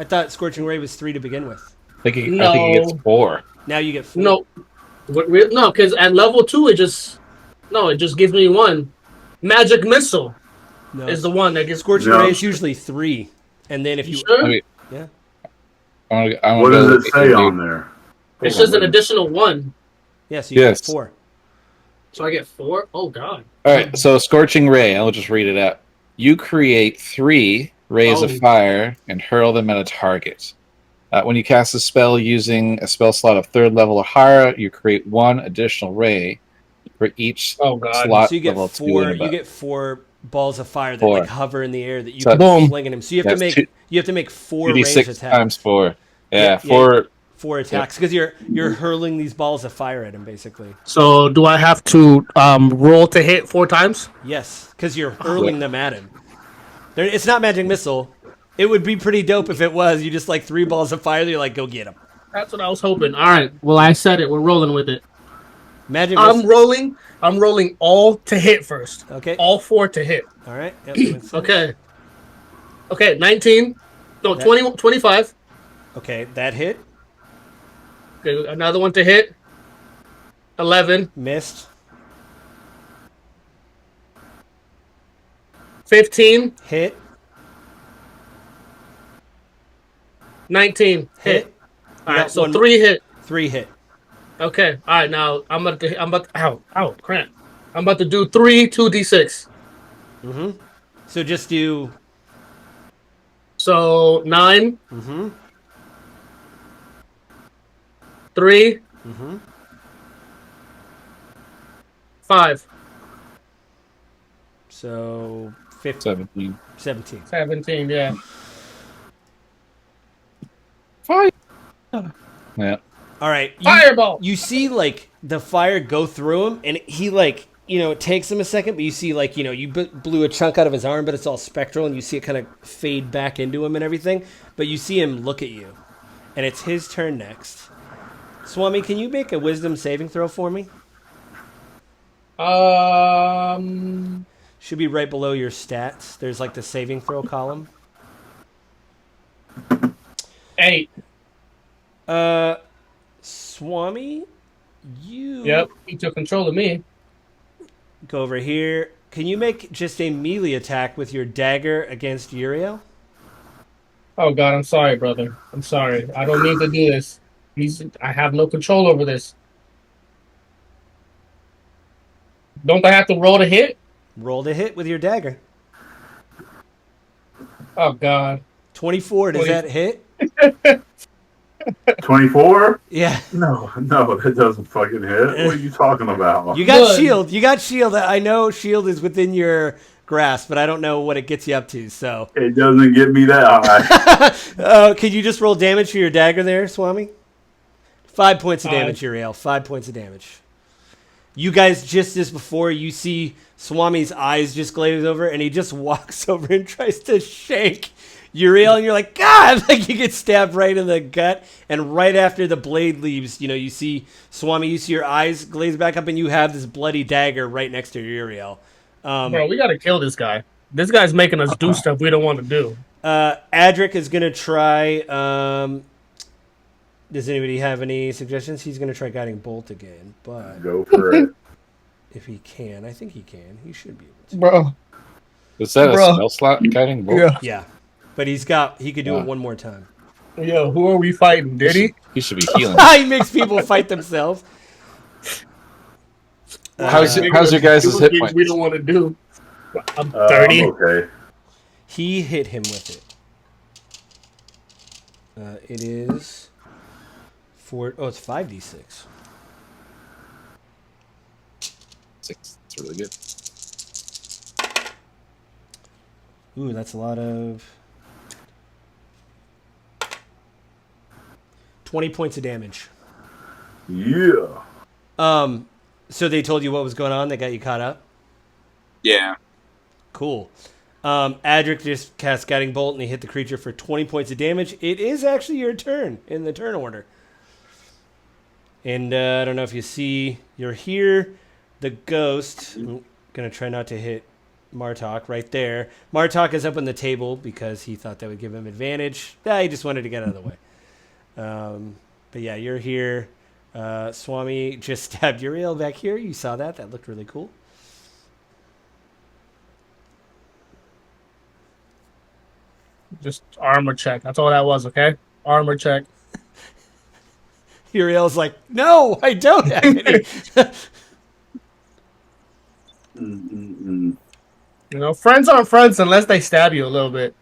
I thought Scorching Ray was 3 to begin with. I think he gets 4. Now you get 4. No, no, because at level 2, it just gives me 1. Magic Missile No. is the one that gives. Scorching No. Ray is usually 3. And then if you... Sure? I mean, Yeah. I wanna What go does it say on there? It's Hold just an on. additional 1, Yeah, so you Yes. get 4. so I get 4. Oh God! All right, so Scorching Ray, I'll just read it out. You create 3 rays of Oh. fire and hurl them at a target. When you cast a spell using a spell slot of 3rd level or higher, you create 1 additional ray for each Oh God! slot So you get level 2 4. and You above. get 4 balls of fire that 4. like hover in the air that you So- can Boom. fling at him. So you have to That's make you have to make 4 ranged 2d6 attacks. times 4. Yeah, Yeah, yeah. 4. 4 attacks because you're hurling these balls of fire at him basically. So do I have to roll to hit 4 times? Yes, because you're hurling them at him. It's not magic missile. It would be pretty dope if it was. You just like 3 balls of fire. You're like, go get him. That's what I was hoping. All right. Well, I said it. We're rolling with it. Magic I'm missile. rolling all to hit first. Okay. All 4 to hit. All right. Yep, that makes sense. Okay. Okay. 19. No, That- 20. 25. Okay, that hit. Okay. Another one to hit. 11. Missed. 15. Hit. 19. Hit. Hit. All You right. got So one- 3 hit. 3 hit. Okay. All right. Now I'm about to. Ow. Cramp. I'm about to do 3 2d6. Mm-hmm. So just do. So 9. Mm-hmm. 3. Mm-hmm. 5. So 15, 17. 17. 17. Yeah. 5. Yeah. All right. Fireball. You see, like, the fire go through him, and he, like, it takes him a second, but you see, like, you blew a chunk out of his arm, but it's all spectral, and you see it kind of fade back into him and everything. But you see him look at you, and it's his turn next. Swami, can you make a wisdom saving throw for me? Should be right below your stats. There's, like, the saving throw column. 8. Swami, you Yep. He took control of me. go over here. Can you make just a melee attack with your dagger against Uriel? Oh God, I'm sorry, brother. I'm sorry. I don't mean to do this. I have no control over this. Don't I have to roll to hit? Roll to hit with your dagger. Oh God. 24, does 20. that hit? 24? Yeah. No, that doesn't fucking hit. What are you talking about? You got Good. shield. You got shield. I know shield is within your grasp, but I don't know what it gets you up to. So, It doesn't get me that high. can you just roll damage for your dagger there, Swami? 5 points of damage, Uriel. 5 points of damage. You guys, just as before, you see Swami's eyes just glaze over, and he just walks over and tries to shake Uriel, and you're like, God! Like, you get stabbed right in the gut, and right after the blade leaves, you see Swami, you see your eyes glaze back up, and you have this bloody dagger right next to Uriel. Bro, we gotta kill this guy. This guy's making us do stuff we don't want to do. Adric is going to try... does anybody have any suggestions? He's going to try Guiding Bolt again, but Go for it. if he can, I think he can. He should be able to. Bro. Is that Bruh. a spell slot guiding bolt? Yeah, but he could do it one more time. Yo, who are we fighting? Did he? He should be healing. He makes people fight themselves. How's your guys' hit We points? don't want to do. I'm I'm 30. okay. He hit him with it. It is 4. Oh, it's 5d6. 6. It's really good. Ooh, that's a lot of 20 points of damage. Yeah. So they told you what was going on. They got you caught up. Yeah. Cool. Adric just cast Guiding Bolt and he hit the creature for 20 points of damage. It is actually your turn in the turn order. And I don't know if you see, you're here. The ghost, I'm going to try not to hit Martok right there. Martok is up on the table because he thought that would give him advantage. He just wanted to get out of the way. But yeah, you're here. Swami just stabbed Uriel back here. You saw that. That looked really cool. Just armor check. That's all that was, okay? Armor check. Uriel's like, no, I don't have any. Mm-mm-mm. You know, friends aren't friends unless they stab you a little bit.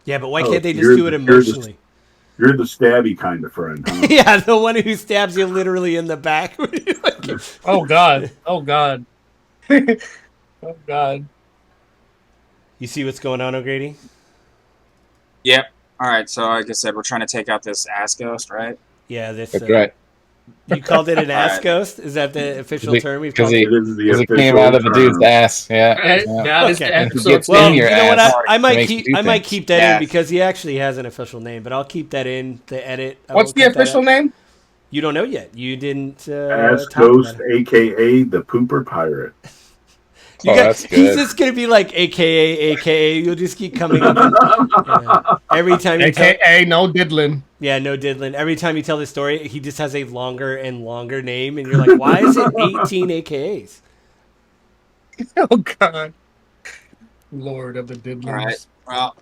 Yeah, but why Oh, can't they just you're do it the- emotionally? You're the stabby kind of friend, huh? Yeah, the one who stabs you literally in the back. Oh, God. Oh, God. Oh, God. You see what's going on, O'Grady? Yep. All right. So like I said, we're trying to take out this ass ghost, right? Yeah, this. That's right. You called it an ass Alright. ghoit? Is that the official term we've Because called he, it? It is the because it official came out of a dude's term. ass. Yeah. Right? yeah. That is Okay. the episode. Gets Well, in your you know what? ass. I It might makes keep. you do I might things. keep that Yeah. in because he actually has an official name. But I'll keep that in the edit. I What's won't the cut that official out. name? You don't know yet. You didn't. Ass talk Ghost, about it. a.k.a. the Pooper Pirate. You Oh, got- that's He's good. just gonna be like AKA AKA. You'll just keep coming up. Yeah. Every time you tell. AKA no diddling. Yeah, no diddling. Every time you tell the story, he just has a longer and longer name, and you're like, why is it 18 AKAs? Oh, God. Lord of the diddlings. All right. Well,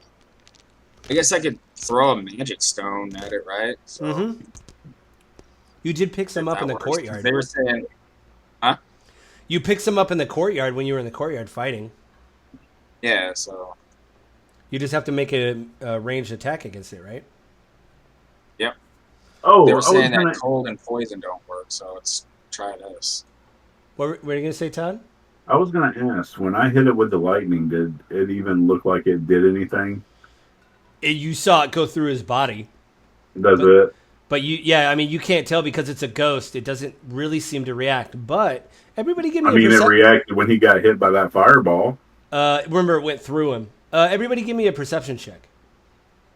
I guess I could throw a magic stone at it, right? So Mm-hmm. You did pick some up that in the works. courtyard. They were saying, You picked some up in the courtyard when you were in the courtyard fighting. yeah. So You just have to make a ranged attack against it, right? Oh, they I were was saying gonna, that cold and poison don't work. So let's try this. What were you going to say, Todd? I was gonna ask, when I hit it with the lightning, did it even look like it did anything? You saw it go through his body. Does it? But I mean, you can't tell because it's a ghost. It doesn't really seem to react. But everybody give me I mean, a it perception. reacted when he got hit by that fireball. Remember, it went through him. Everybody give me a perception check.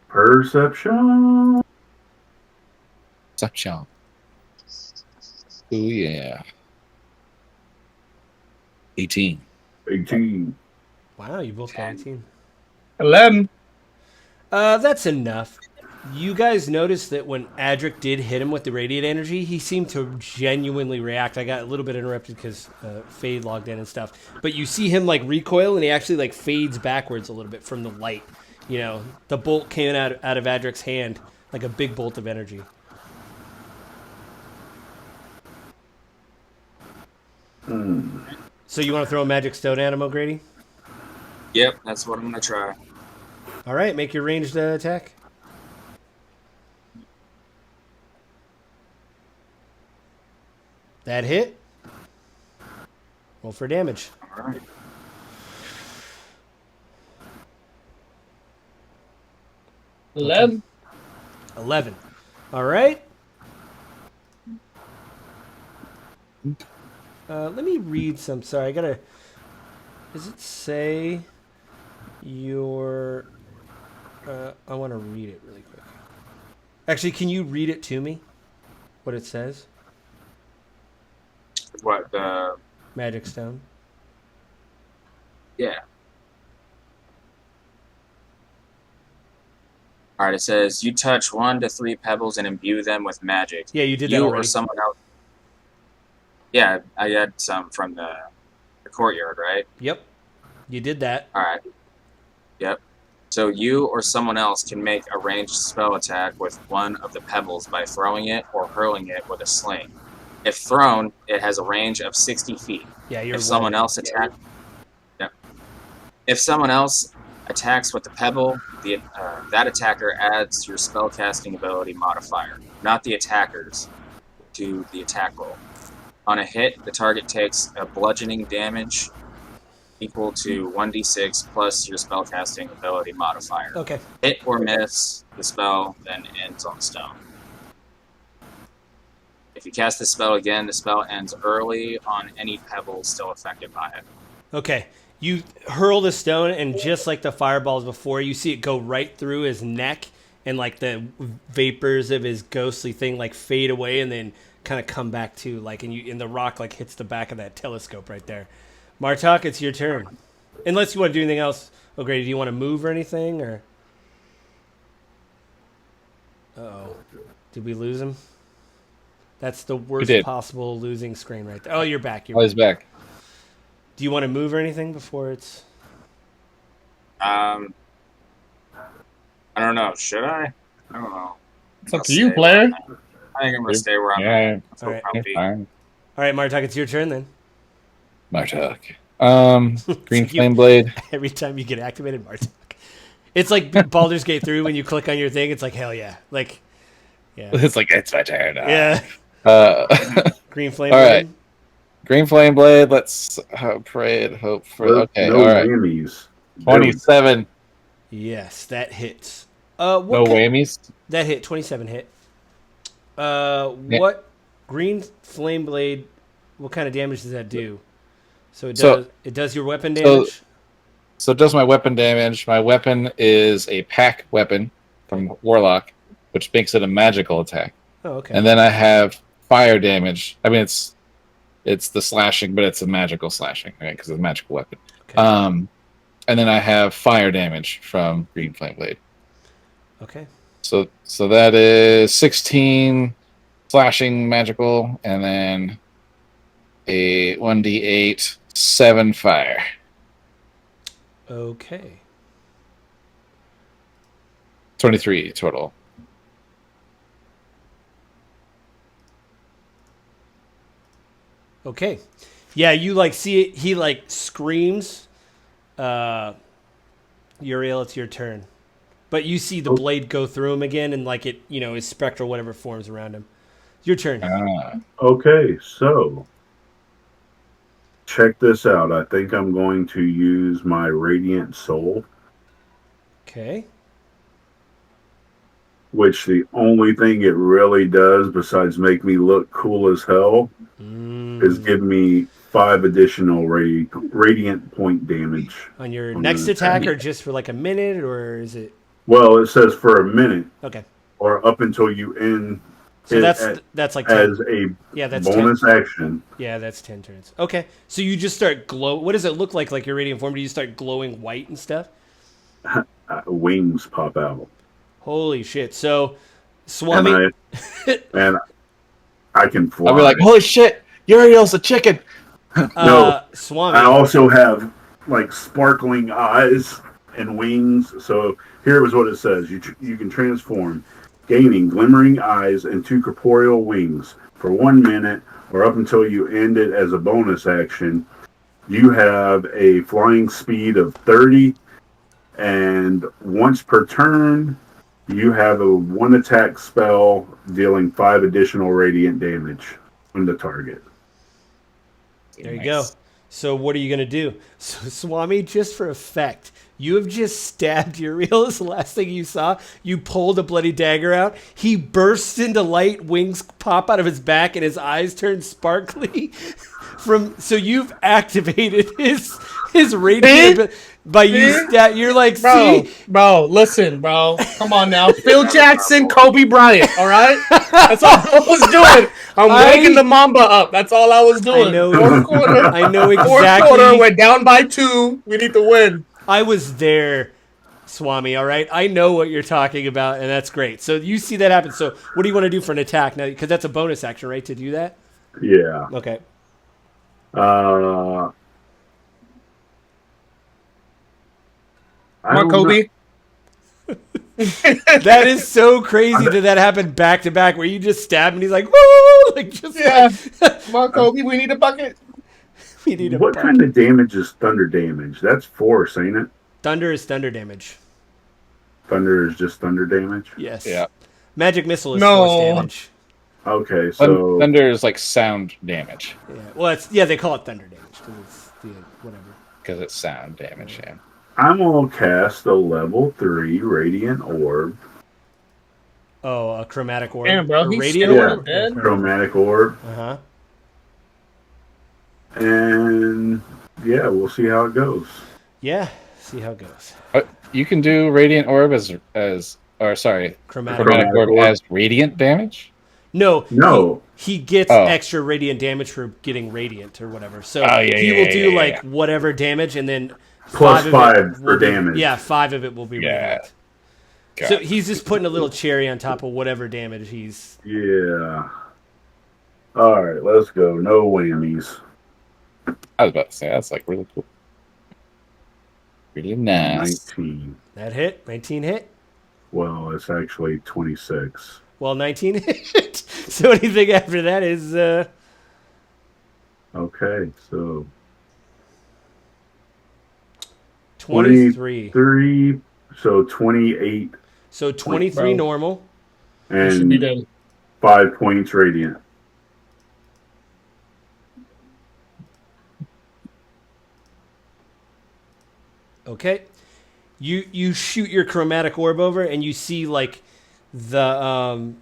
Perception. Suction. Oh, yeah. 18. 18. Wow, you both got 18. 11. That's enough. You guys noticed that when Adric did hit him with the radiant energy, he seemed to genuinely react. I got a little bit interrupted because Fade logged in and stuff. But you see him like recoil, and he actually like fades backwards a little bit from the light. You know, the bolt came out of Adric's hand like a big bolt of energy. So you want to throw a magic stone at him, O'Grady? Yep, that's what I'm gonna try. All right, make your ranged attack. That hit. Roll for damage. All right. Okay. 11. 11. All right. Let me read some. Sorry, I gotta. Does it say your? I want to read it really quick. Actually, can you read it to me? What it says? What? Magic stone. Yeah. All right. It says you touch 1 to 3 pebbles and imbue them with magic. Yeah, you did that You already. or someone else. Yeah, I had some from the courtyard, right? Yep, you did that. All right. Yep. So you or someone else can make a ranged spell attack with one of the pebbles by throwing it or hurling it with a sling. If thrown, it has a range of 60 feet. Yeah, you're. If someone else attack, yeah. If someone else attacks with the pebble, that attacker adds your spellcasting ability modifier, not the attackers, to the attack roll. On a hit, the target takes a bludgeoning damage equal to 1d6 plus your spellcasting ability modifier. Okay. Hit or miss the spell, then ends on the stone. If you cast the spell again, the spell ends early on any pebble still affected by it. Okay. You hurl the stone, and just like the fireballs before, you see it go right through his neck, and like the vapors of his ghostly thing like fade away, and then kind of come back to like, and the rock like hits the back of that telescope right there. Martok, it's your turn. Unless you want to do anything else. O'Grady, do you want to move or anything, or? Uh-oh. Did we lose him? That's the worst possible losing screen right there. Oh, you're back. He's back. Do you want to move or anything before it's... I don't know. Should I? I don't know. It's up to you, player. I think I'm going to stay where I'm at. All right. Fine. All right, Martok, it's your turn then. Martok. Green Flame Blade. Every time you get activated, Martok. It's like Baldur's Gate 3 when you click on your thing. It's like, hell yeah. Like, yeah. It's like, it's my turn. Yeah. Green Flame all Blade. Right. Green Flame Blade. Let's pray and hope for. Okay. No all right. whammies. 27. Yes, that hits. No whammies. That hit. 27 hit. What Green Flame Blade? What kind of damage does that do? So it does your weapon damage. So it does my weapon damage. My weapon is a pack weapon from Warlock, which makes it a magical attack. Oh, okay. And then I have fire damage. I mean, it's the slashing, but it's a magical slashing, right? Because it's a magical weapon. Okay. And then I have fire damage from Green Flame Blade. Okay. So that is 16 slashing magical, and then a 1d8 7 fire. Okay. 23 total. Okay. Yeah, you like see it. He like screams. Uriel, it's your turn. But you see the blade go through him again, and like it, is spectral, whatever forms around him. Your turn. Okay, so check this out. I think I'm going to use my Radiant Soul. Okay. Which the only thing it really does, besides make me look cool as hell, is give me 5 additional radiant point damage. On your next attack, or just for like a minute, or is it? Well, it says for a minute. Okay. Or up until you end. So that's like 10. As a that's bonus 10. action. Yeah, that's 10 turns. Okay, so you just start glow. What does it look like your radiant form? Do you start glowing white and stuff? Wings pop out. Holy shit! So, Swami, and I can fly. I'll be like, holy shit, Uriel's a chicken. No, Swami. I also have like sparkling eyes and wings. So here is what it says: you can transform, gaining glimmering eyes and 2 corporeal wings for 1 minute, or up until you end it as a bonus action. You have a flying speed of 30, and once per turn, you have a 1 attack spell dealing 5 additional radiant damage on the target. There you go. So what are you going to do? So, Swami, just for effect, you have just stabbed Uriel. Is the last thing you saw. You pulled a bloody dagger out. He bursts into light, wings pop out of his back, and his eyes turn sparkly. So you've activated his radiant by you. You're like, bro, listen, bro. Come on now, Phil Jackson, Kobe Bryant. All right, that's all I was doing. I'm waking the Mamba up. That's all I was doing. I know. Fourth quarter. I know exactly. Fourth quarter. We're down by 2. We need to win. I was there, Swami. All right, I know what you're talking about, and that's great. So you see that happen. So what do you want to do for an attack now? Because that's a bonus action, right? To do that. Yeah. Okay. Come on, Kobe. That is so crazy that happened back to back, where you just stab him and he's like, woo! Like, just Come on, Kobe. We need a bucket. What kind of damage is thunder damage? That's force, ain't it? Thunder is thunder damage. Thunder is just thunder damage. Yes. Yeah. Magic missile is No. force damage. Okay, so Thunder is like sound damage Yeah. Well, they call it thunder damage because it's whatever. because it's sound damage. Yeah. I'm gonna cast a level 3 radiant orb. Oh, a chromatic orb. Damn, bro, A he's radiant scared orb. of dead. Chromatic orb. Uh-huh. And yeah, we'll see how it goes. Yeah. See how it goes. You can do radiant orb as Chromatic. chromatic orb orb. as radiant damage. No. No. He gets Oh. extra radiant damage for getting radiant or whatever. So Oh, yeah, he yeah, will yeah, do yeah, like yeah. whatever damage, and then Plus of it 5 will for be- damage. Yeah, 5 of it will be Yeah. radiant. Got So it. he's just putting a little cherry on top of whatever damage he's. Yeah. All right, let's go. No whammies. I was about to say that's like really cool. Really nice. 19. That hit. 19 hit. Well, it's actually 26. Well, 19 hit. So anything after that is. Okay, so 23. 3, so 28 So 23 Bro. normal. You should be and dead. 5 points radiant. Okay. You shoot your chromatic orb over, and you see like the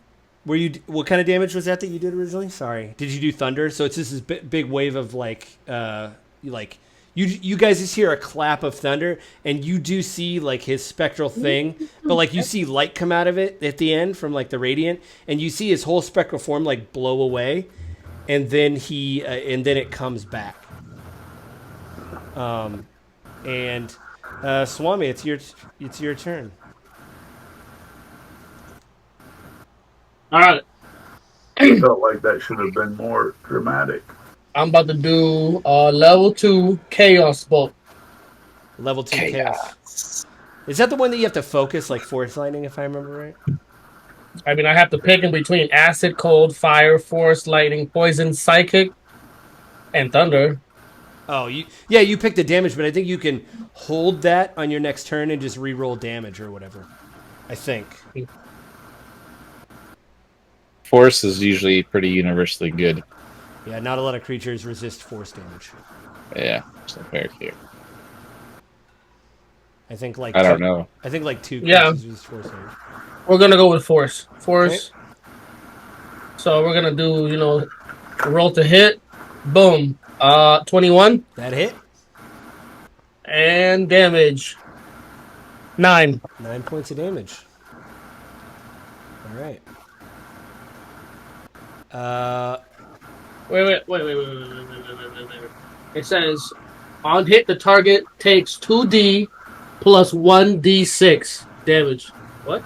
what kind of damage was that you did originally? Sorry, did you do thunder? So it's just this big wave of you guys just hear a clap of thunder, and you do see like his spectral thing, but like you see light come out of it at the end from like the radiant, and you see his whole spectral form like blow away, and then it comes back. And Swami, it's your turn. All right, Felt like that should have been more dramatic. I'm about to do level 2 chaos bolt. Level 2 chaos. Is that the one that you have to focus like force lightning, if I remember right? I mean, I have to pick in between acid, cold, fire, force, lightning, poison, psychic, and thunder. Oh, you picked the damage, but I think you can hold that on your next turn and just re-roll damage or whatever. I think. Force is usually pretty universally good. Yeah, not a lot of creatures resist force damage. Yeah, so very cute. I think like I don't know. I think like 2 Yeah. creatures resist force damage. We're gonna go with force. Force. Okay. So we're gonna do, roll to hit. Boom. 21 That hit. and damage. 9. 9 points of damage. All right. Wait. It says, on hit, the target takes 2d plus 1d6 damage. What?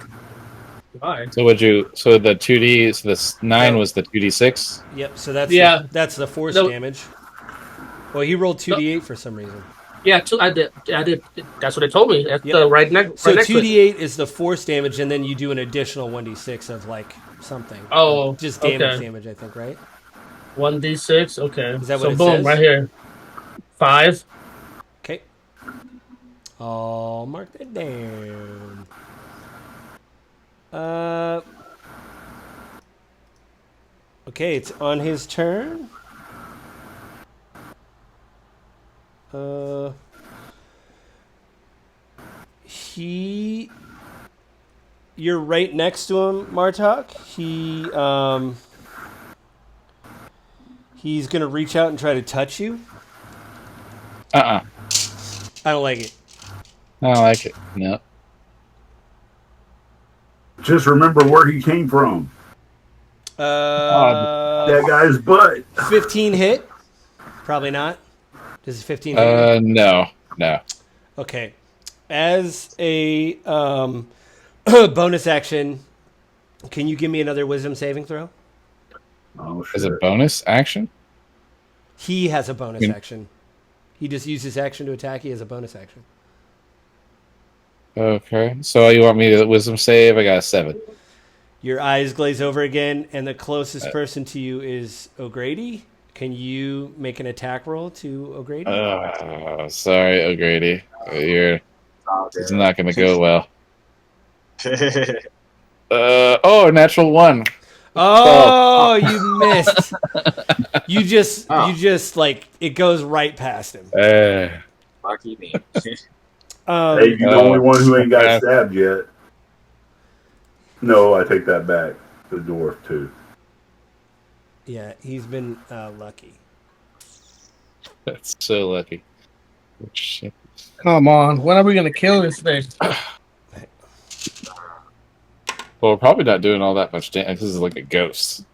Why? So the 2D, so this 9 was the 2d6? Yep. So that's Yeah. that's the force No. damage. Well, he rolled 2d8 for some reason. Yeah, I did. That's what they told me. That's Yep. the right next. So right next to it. 2d8 is the force damage, and then you do an additional 1d6 of like something. Oh, just okay. damage, I think, right? 1d6. Okay. Is that so what it boom, says? right here. 5. Okay. I'll mark that down. Okay, it's on his turn. You're right next to him, Martok. He's gonna reach out and try to touch you. I I don't like it. don't like it. No. Just remember where he came from. That guy's butt. 15 hit? Probably not. Does 15 hit? No. Okay. As a bonus action, can you give me another wisdom saving throw? Oh, shit. As a bonus action? He has a bonus Hmm. action. He just used his action to attack. He has a bonus action. Okay. So you want me to wisdom save? I got a 7. Your eyes glaze over again, and the closest person to you is O'Grady. Can you make an attack roll to O'Grady? Sorry, O'Grady. You're Oh, It's not going to go well. Natural 1. Oh, you missed. You just Oh. like it goes right past him. Lucky me. Hey, you're the only one who ain't got stabbed yet. No, I take that back. The dwarf too. Yeah, he's been lucky. That's so lucky. Oh, shit. Come on, when are we gonna kill this thing? Well, we're probably not doing all that much damage. This is like a ghost.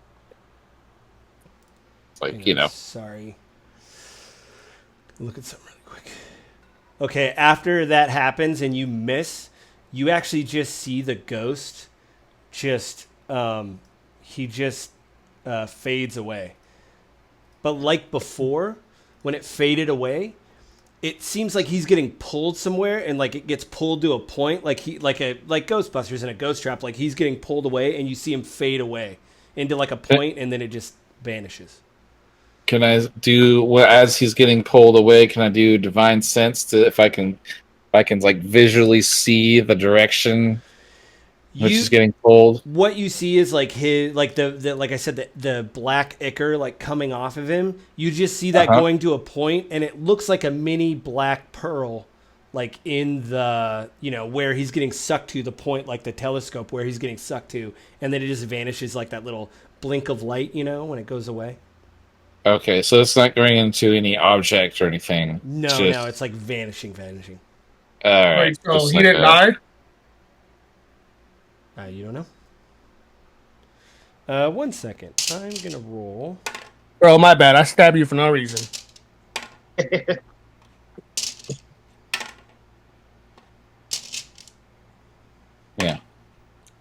It's like, Sorry. Look at something really quick. Okay, after that happens and you miss, you actually just see the ghost just fades away. But like before, when it faded away, it seems like he's getting pulled somewhere, and like it gets pulled to a point, like Ghostbusters in a ghost trap, like he's getting pulled away, and you see him fade away into like a point, and then it just vanishes. Can I do as he's getting pulled away? Can I do divine sense to if I can like visually see the direction which is getting pulled? What you see is like his like the like I said the black ichor like coming off of him. You just see that going to a point, and it looks like a mini black pearl, like in the where he's getting sucked to, the point like the telescope where he's getting sucked to, and then it just vanishes like that little blink of light, when it goes away. Okay, so it's not going into any object or anything. No, it's like vanishing. All right. Wait, so he didn't die? You don't know? 1 second. I'm going to roll. Bro, my bad. I stabbed you for no reason. Yeah.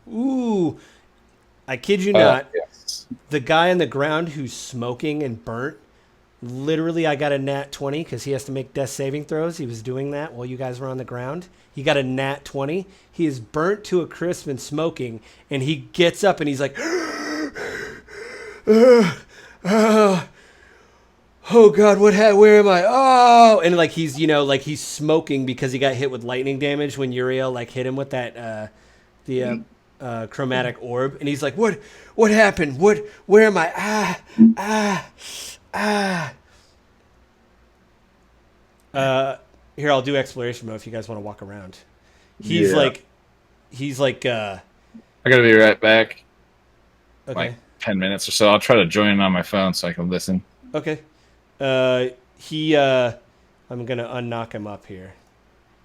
Ooh. I kid you not. Yes. The guy on the ground who's smoking and burnt, literally I got a nat 20 because he has to make death saving throws. He was doing that while you guys were on the ground. He got a nat 20. He is burnt to a crisp and smoking, and he gets up and he's like, oh God, where am I? Oh, and like he's, like he's smoking because he got hit with lightning damage when Uriel like hit him with that, chromatic orb, and he's like, what happened? Where am I? Here, I'll do exploration mode if you guys want to walk around. He's like, I gotta be right back. Okay. Like 10 minutes or so. I'll try to join on my phone so I can listen. Okay. I'm gonna unknock him up here.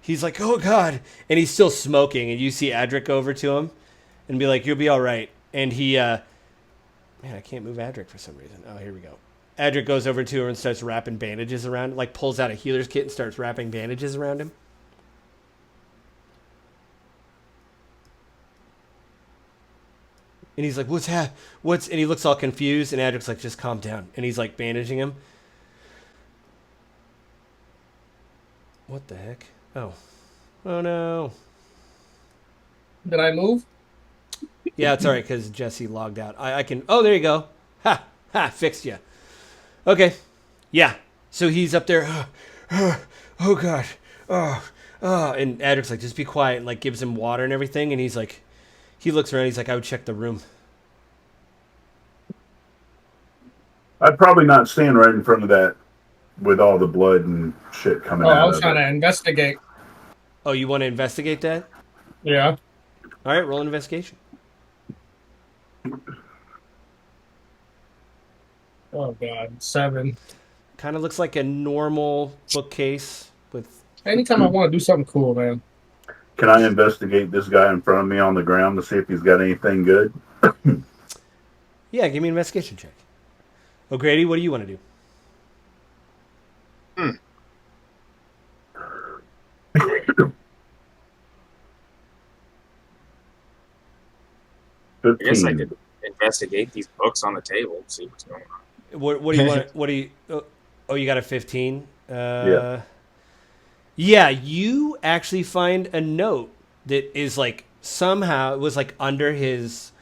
He's like, oh God, and he's still smoking, and you see Adric over to him and be like, you'll be all right. And he, man, I can't move Adric for some reason. Oh, here we go. Adric goes over to her and starts wrapping bandages around, like pulls out a healer's kit and starts wrapping bandages around him. And he's like, and he looks all confused, and Adric's like, just calm down. And he's like bandaging him. What the heck? Oh no. Did I move? Yeah, it's all right because Jesse logged out. I can. Oh, there you go. Ha! Fixed you. Okay. Yeah. So he's up there. Oh God. And Adric's like, just be quiet, and like gives him water and everything. And he's like, he looks around. He's like, I would check the room. I'd probably not stand right in front of that with all the blood and shit coming out. I was trying to investigate. Oh, you want to investigate that? Yeah. All right, roll an investigation. Oh God, 7. Kind of looks like a normal bookcase with. Anytime I want to do something cool, man. Can I investigate this guy in front of me on the ground to see if he's got anything good? Yeah, give me an investigation check. O'Grady, what do you want to do? I guess I could investigate these books on the table and see what's going on. What do you want? What do you? Oh, you got a 15. Yeah. Yeah, you actually find a note that is like somehow it was like under his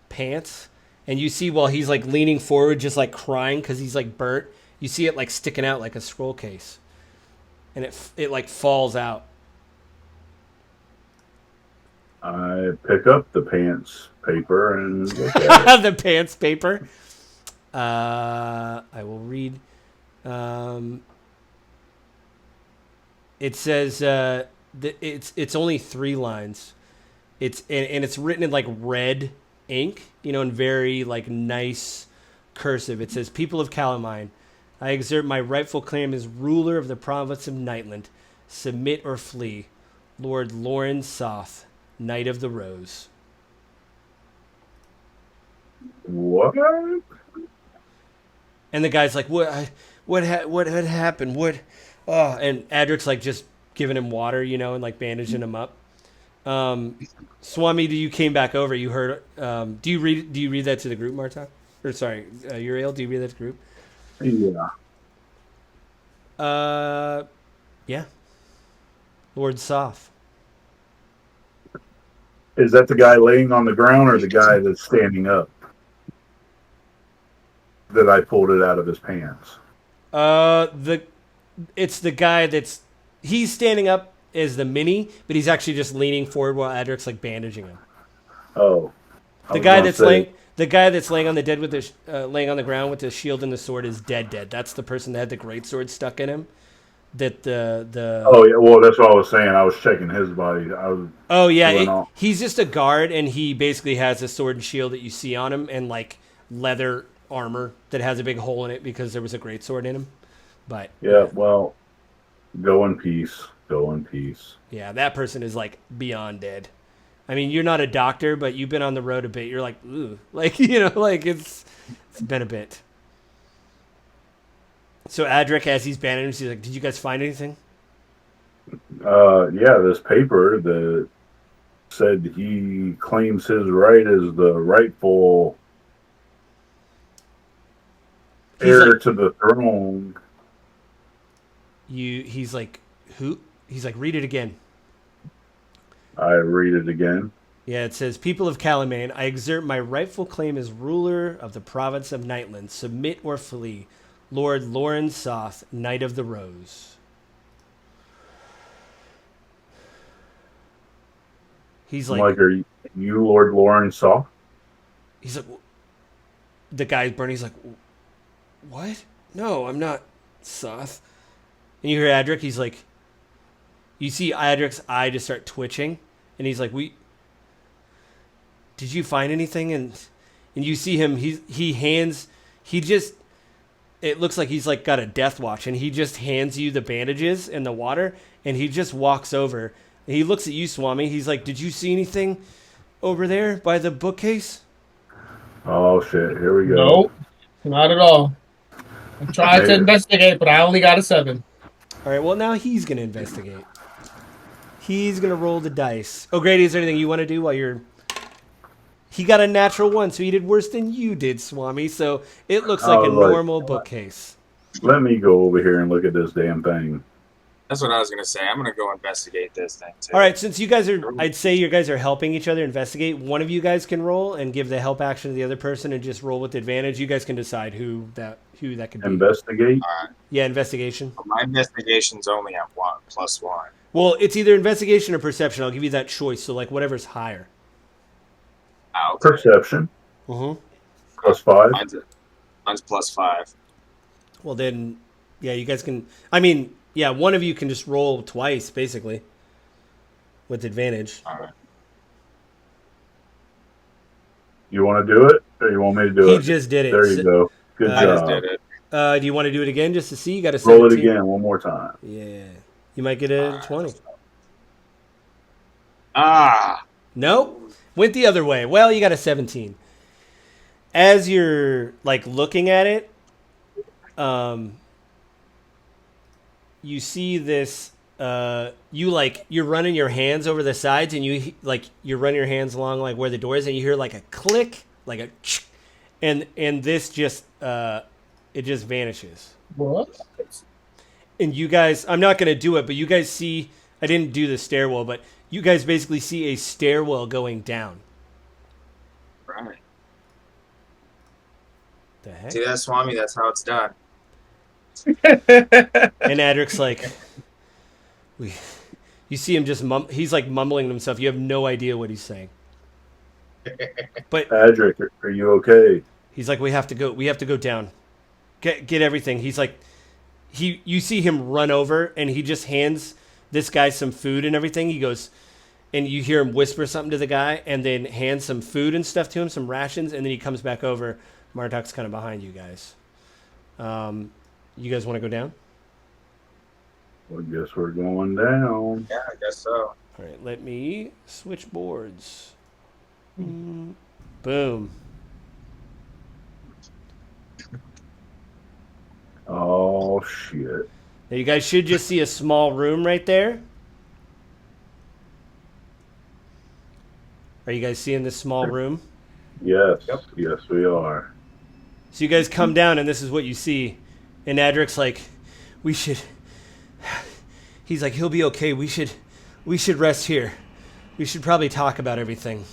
pants, and you see while he's like leaning forward, just like crying because he's like burnt. You see it like sticking out like a scroll case, and it like falls out. I pick up the pants paper and look at it. The pants paper. I will read. It says it's only 3 lines. And it's written in like red ink, in very like nice cursive. It says, "People of Kalaman, I exert my rightful claim as ruler of the province of Nightland. Submit or flee. Lord Lauren Soth, Knight of the Rose." What? And the guy's like, what had happened? What? Oh, and Adric's like just giving him water, and like bandaging him up. Swami, you came back over. You heard. Do you read that to the group, Marta? Or sorry, Uriel, do you read that to the group? Yeah. Yeah. Lord Soth. Is that the guy laying on the ground or the guy that's standing up? That I pulled it out of his pants. It's the guy he's standing up as the mini, but he's actually just leaning forward while Adric's like bandaging him. Oh. The guy that's laying on the laying on the ground with the shield and the sword is dead. That's the person that had the great sword stuck in him. That the Oh yeah, well that's what I was saying. I was checking his body. He's just a guard, and he basically has a sword and shield that you see on him, and like leather armor that has a big hole in it because there was a great sword in him. But yeah, well, go in peace. Go in peace. Yeah, that person is like beyond dead. I mean, you're not a doctor, but you've been on the road a bit. You're like, ooh, like like it's been a bit. So Adric, as he's bandaging, he's like, "Did you guys find anything?" Yeah, this paper that said he claims his right as the rightful heir to the throne. He's like, who? He's like, read it again. I read it again. Yeah, it says, "People of Kalaman, I exert my rightful claim as ruler of the province of Nightland. Submit or flee. Lord Lauren Soth, Knight of the Rose." He's like, "Are you Lord Lauren Soth?" He's like, the guy's burning. He's like, "What? No, I'm not Soth." And you hear Adric. He's like, you see Adric's eye just start twitching, and he's like, did you find anything?" And you see him. It looks like he's like got a death watch, and he just hands you the bandages and the water, and he just walks over. And he looks at you, Swami. He's like, "Did you see anything over there by the bookcase?" Oh shit! Here we go. Nope, not at all. I tried to investigate, but I only got a 7. All right. Well, now he's gonna investigate. He's gonna roll the dice. Oh, Grady, is there anything you want to do while you're? He got a natural 1, so he did worse than you did, Swami. So it looks like a normal bookcase. Let me go over here and look at this damn thing. That's what I was going to say. I'm going to go investigate this thing, too. All right, since you guys are, I'd say you guys are helping each other investigate. One of you guys can roll and give the help action to the other person and just roll with advantage. You guys can decide who that could be. Investigate? All right. Yeah, investigation. Well, my investigation's only at +1. Well, it's either investigation or perception. I'll give you that choice. So, like, whatever's higher. Okay. Perception. Mm-hmm. +5. Mine's +5. Well, then, yeah, you guys can. I mean, yeah, one of you can just roll twice, basically, with advantage. All right. You want to do it, or you want me to do it? He just did it. There you go. Good I just job. did it. Do you want to do it again just to see? You got a 17. Roll it again one more time. Yeah. You might get a 20. Ah! Nope. Went the other way. Well, you got a 17. As you're, like, looking at it, you see this, you're running your hands over the sides, and you run your hands along, like, where the door is, and you hear, like, a click, like a and this just, it just vanishes. What? And you guys, I'm not going to do it, but you guys see, I didn't do the stairwell, but you guys basically see a stairwell going down. Right. The heck? See that, Swami? That's how it's done. And Adric's like, You see him just he's like mumbling to himself. You have no idea what he's saying. But Adric, are you okay? he's like, we have to go. We have to go down. Get everything. He's like, you see him run over, and he just hands this guy some food and everything. He goes, and you hear him whisper something to the guy, and then hand some food and stuff to him, some rations, and then he comes back over. Martok's kind of behind you guys. You guys want to go down? Well, I guess we're going down. Yeah, I guess so. All right, let me switch boards. Boom. Oh, shit. Now you guys should just see a small room right there. Are you guys seeing this small room? Yes. Yes, we are. So you guys come down, and this is what you see. And Adric's like, we should... He's like, he'll be okay. We should rest here. We should probably talk about everything.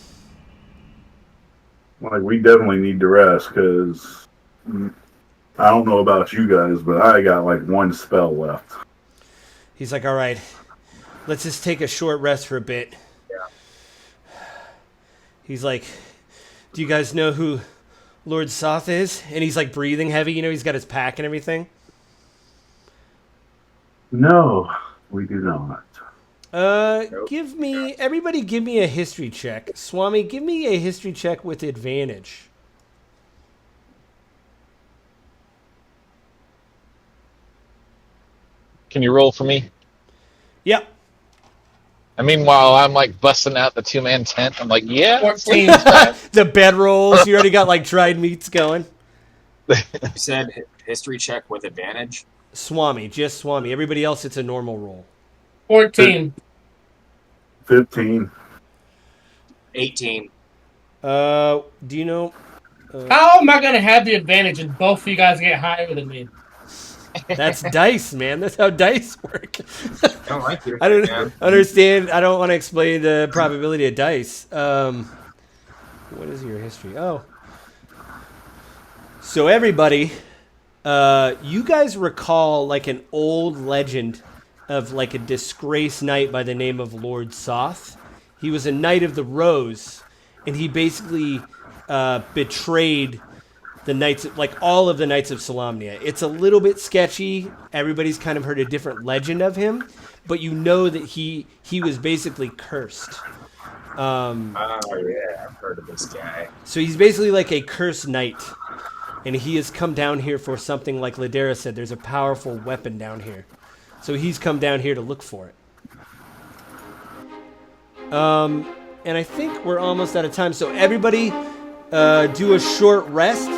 Like, we definitely need to rest, because I don't know about you guys, but I got, like, one spell left. He's like, all right, let's just take a short rest for a bit. Yeah. He's like, do you guys know who Lord Soth is? And he's like breathing heavy. You know, he's got his pack and everything. No, we do not. Everybody give me a history check. Swami, give me a history check with advantage. Can you roll for me? Yep. And meanwhile, I'm like busting out the 2-man tent. I'm like, yeah. 14. The bedrolls. You already got like dried meats going. You said history check with advantage? Swami, just Swami. Everybody else, it's a normal roll. 14. 15. 18. Do you know? How am I going to have the advantage if both of you guys get higher than me? That's dice, man. That's how dice work. I don't like your I don't man. understand. I don't want to explain the probability of dice. What is your history? Oh. So everybody, you guys recall like an old legend of like a disgraced knight by the name of Lord Soth. He was a Knight of the Rose, and he basically betrayed the knights, like all of the Knights of Solamania. It's a little bit sketchy. Everybody's kind of heard a different legend of him, but you know that he was basically cursed. Oh, yeah, I've heard of this guy. So he's basically like a cursed knight, and he has come down here for something like Ladera said. There's a powerful weapon down here. So he's come down here to look for it. And I think we're almost out of time. So everybody do a short rest.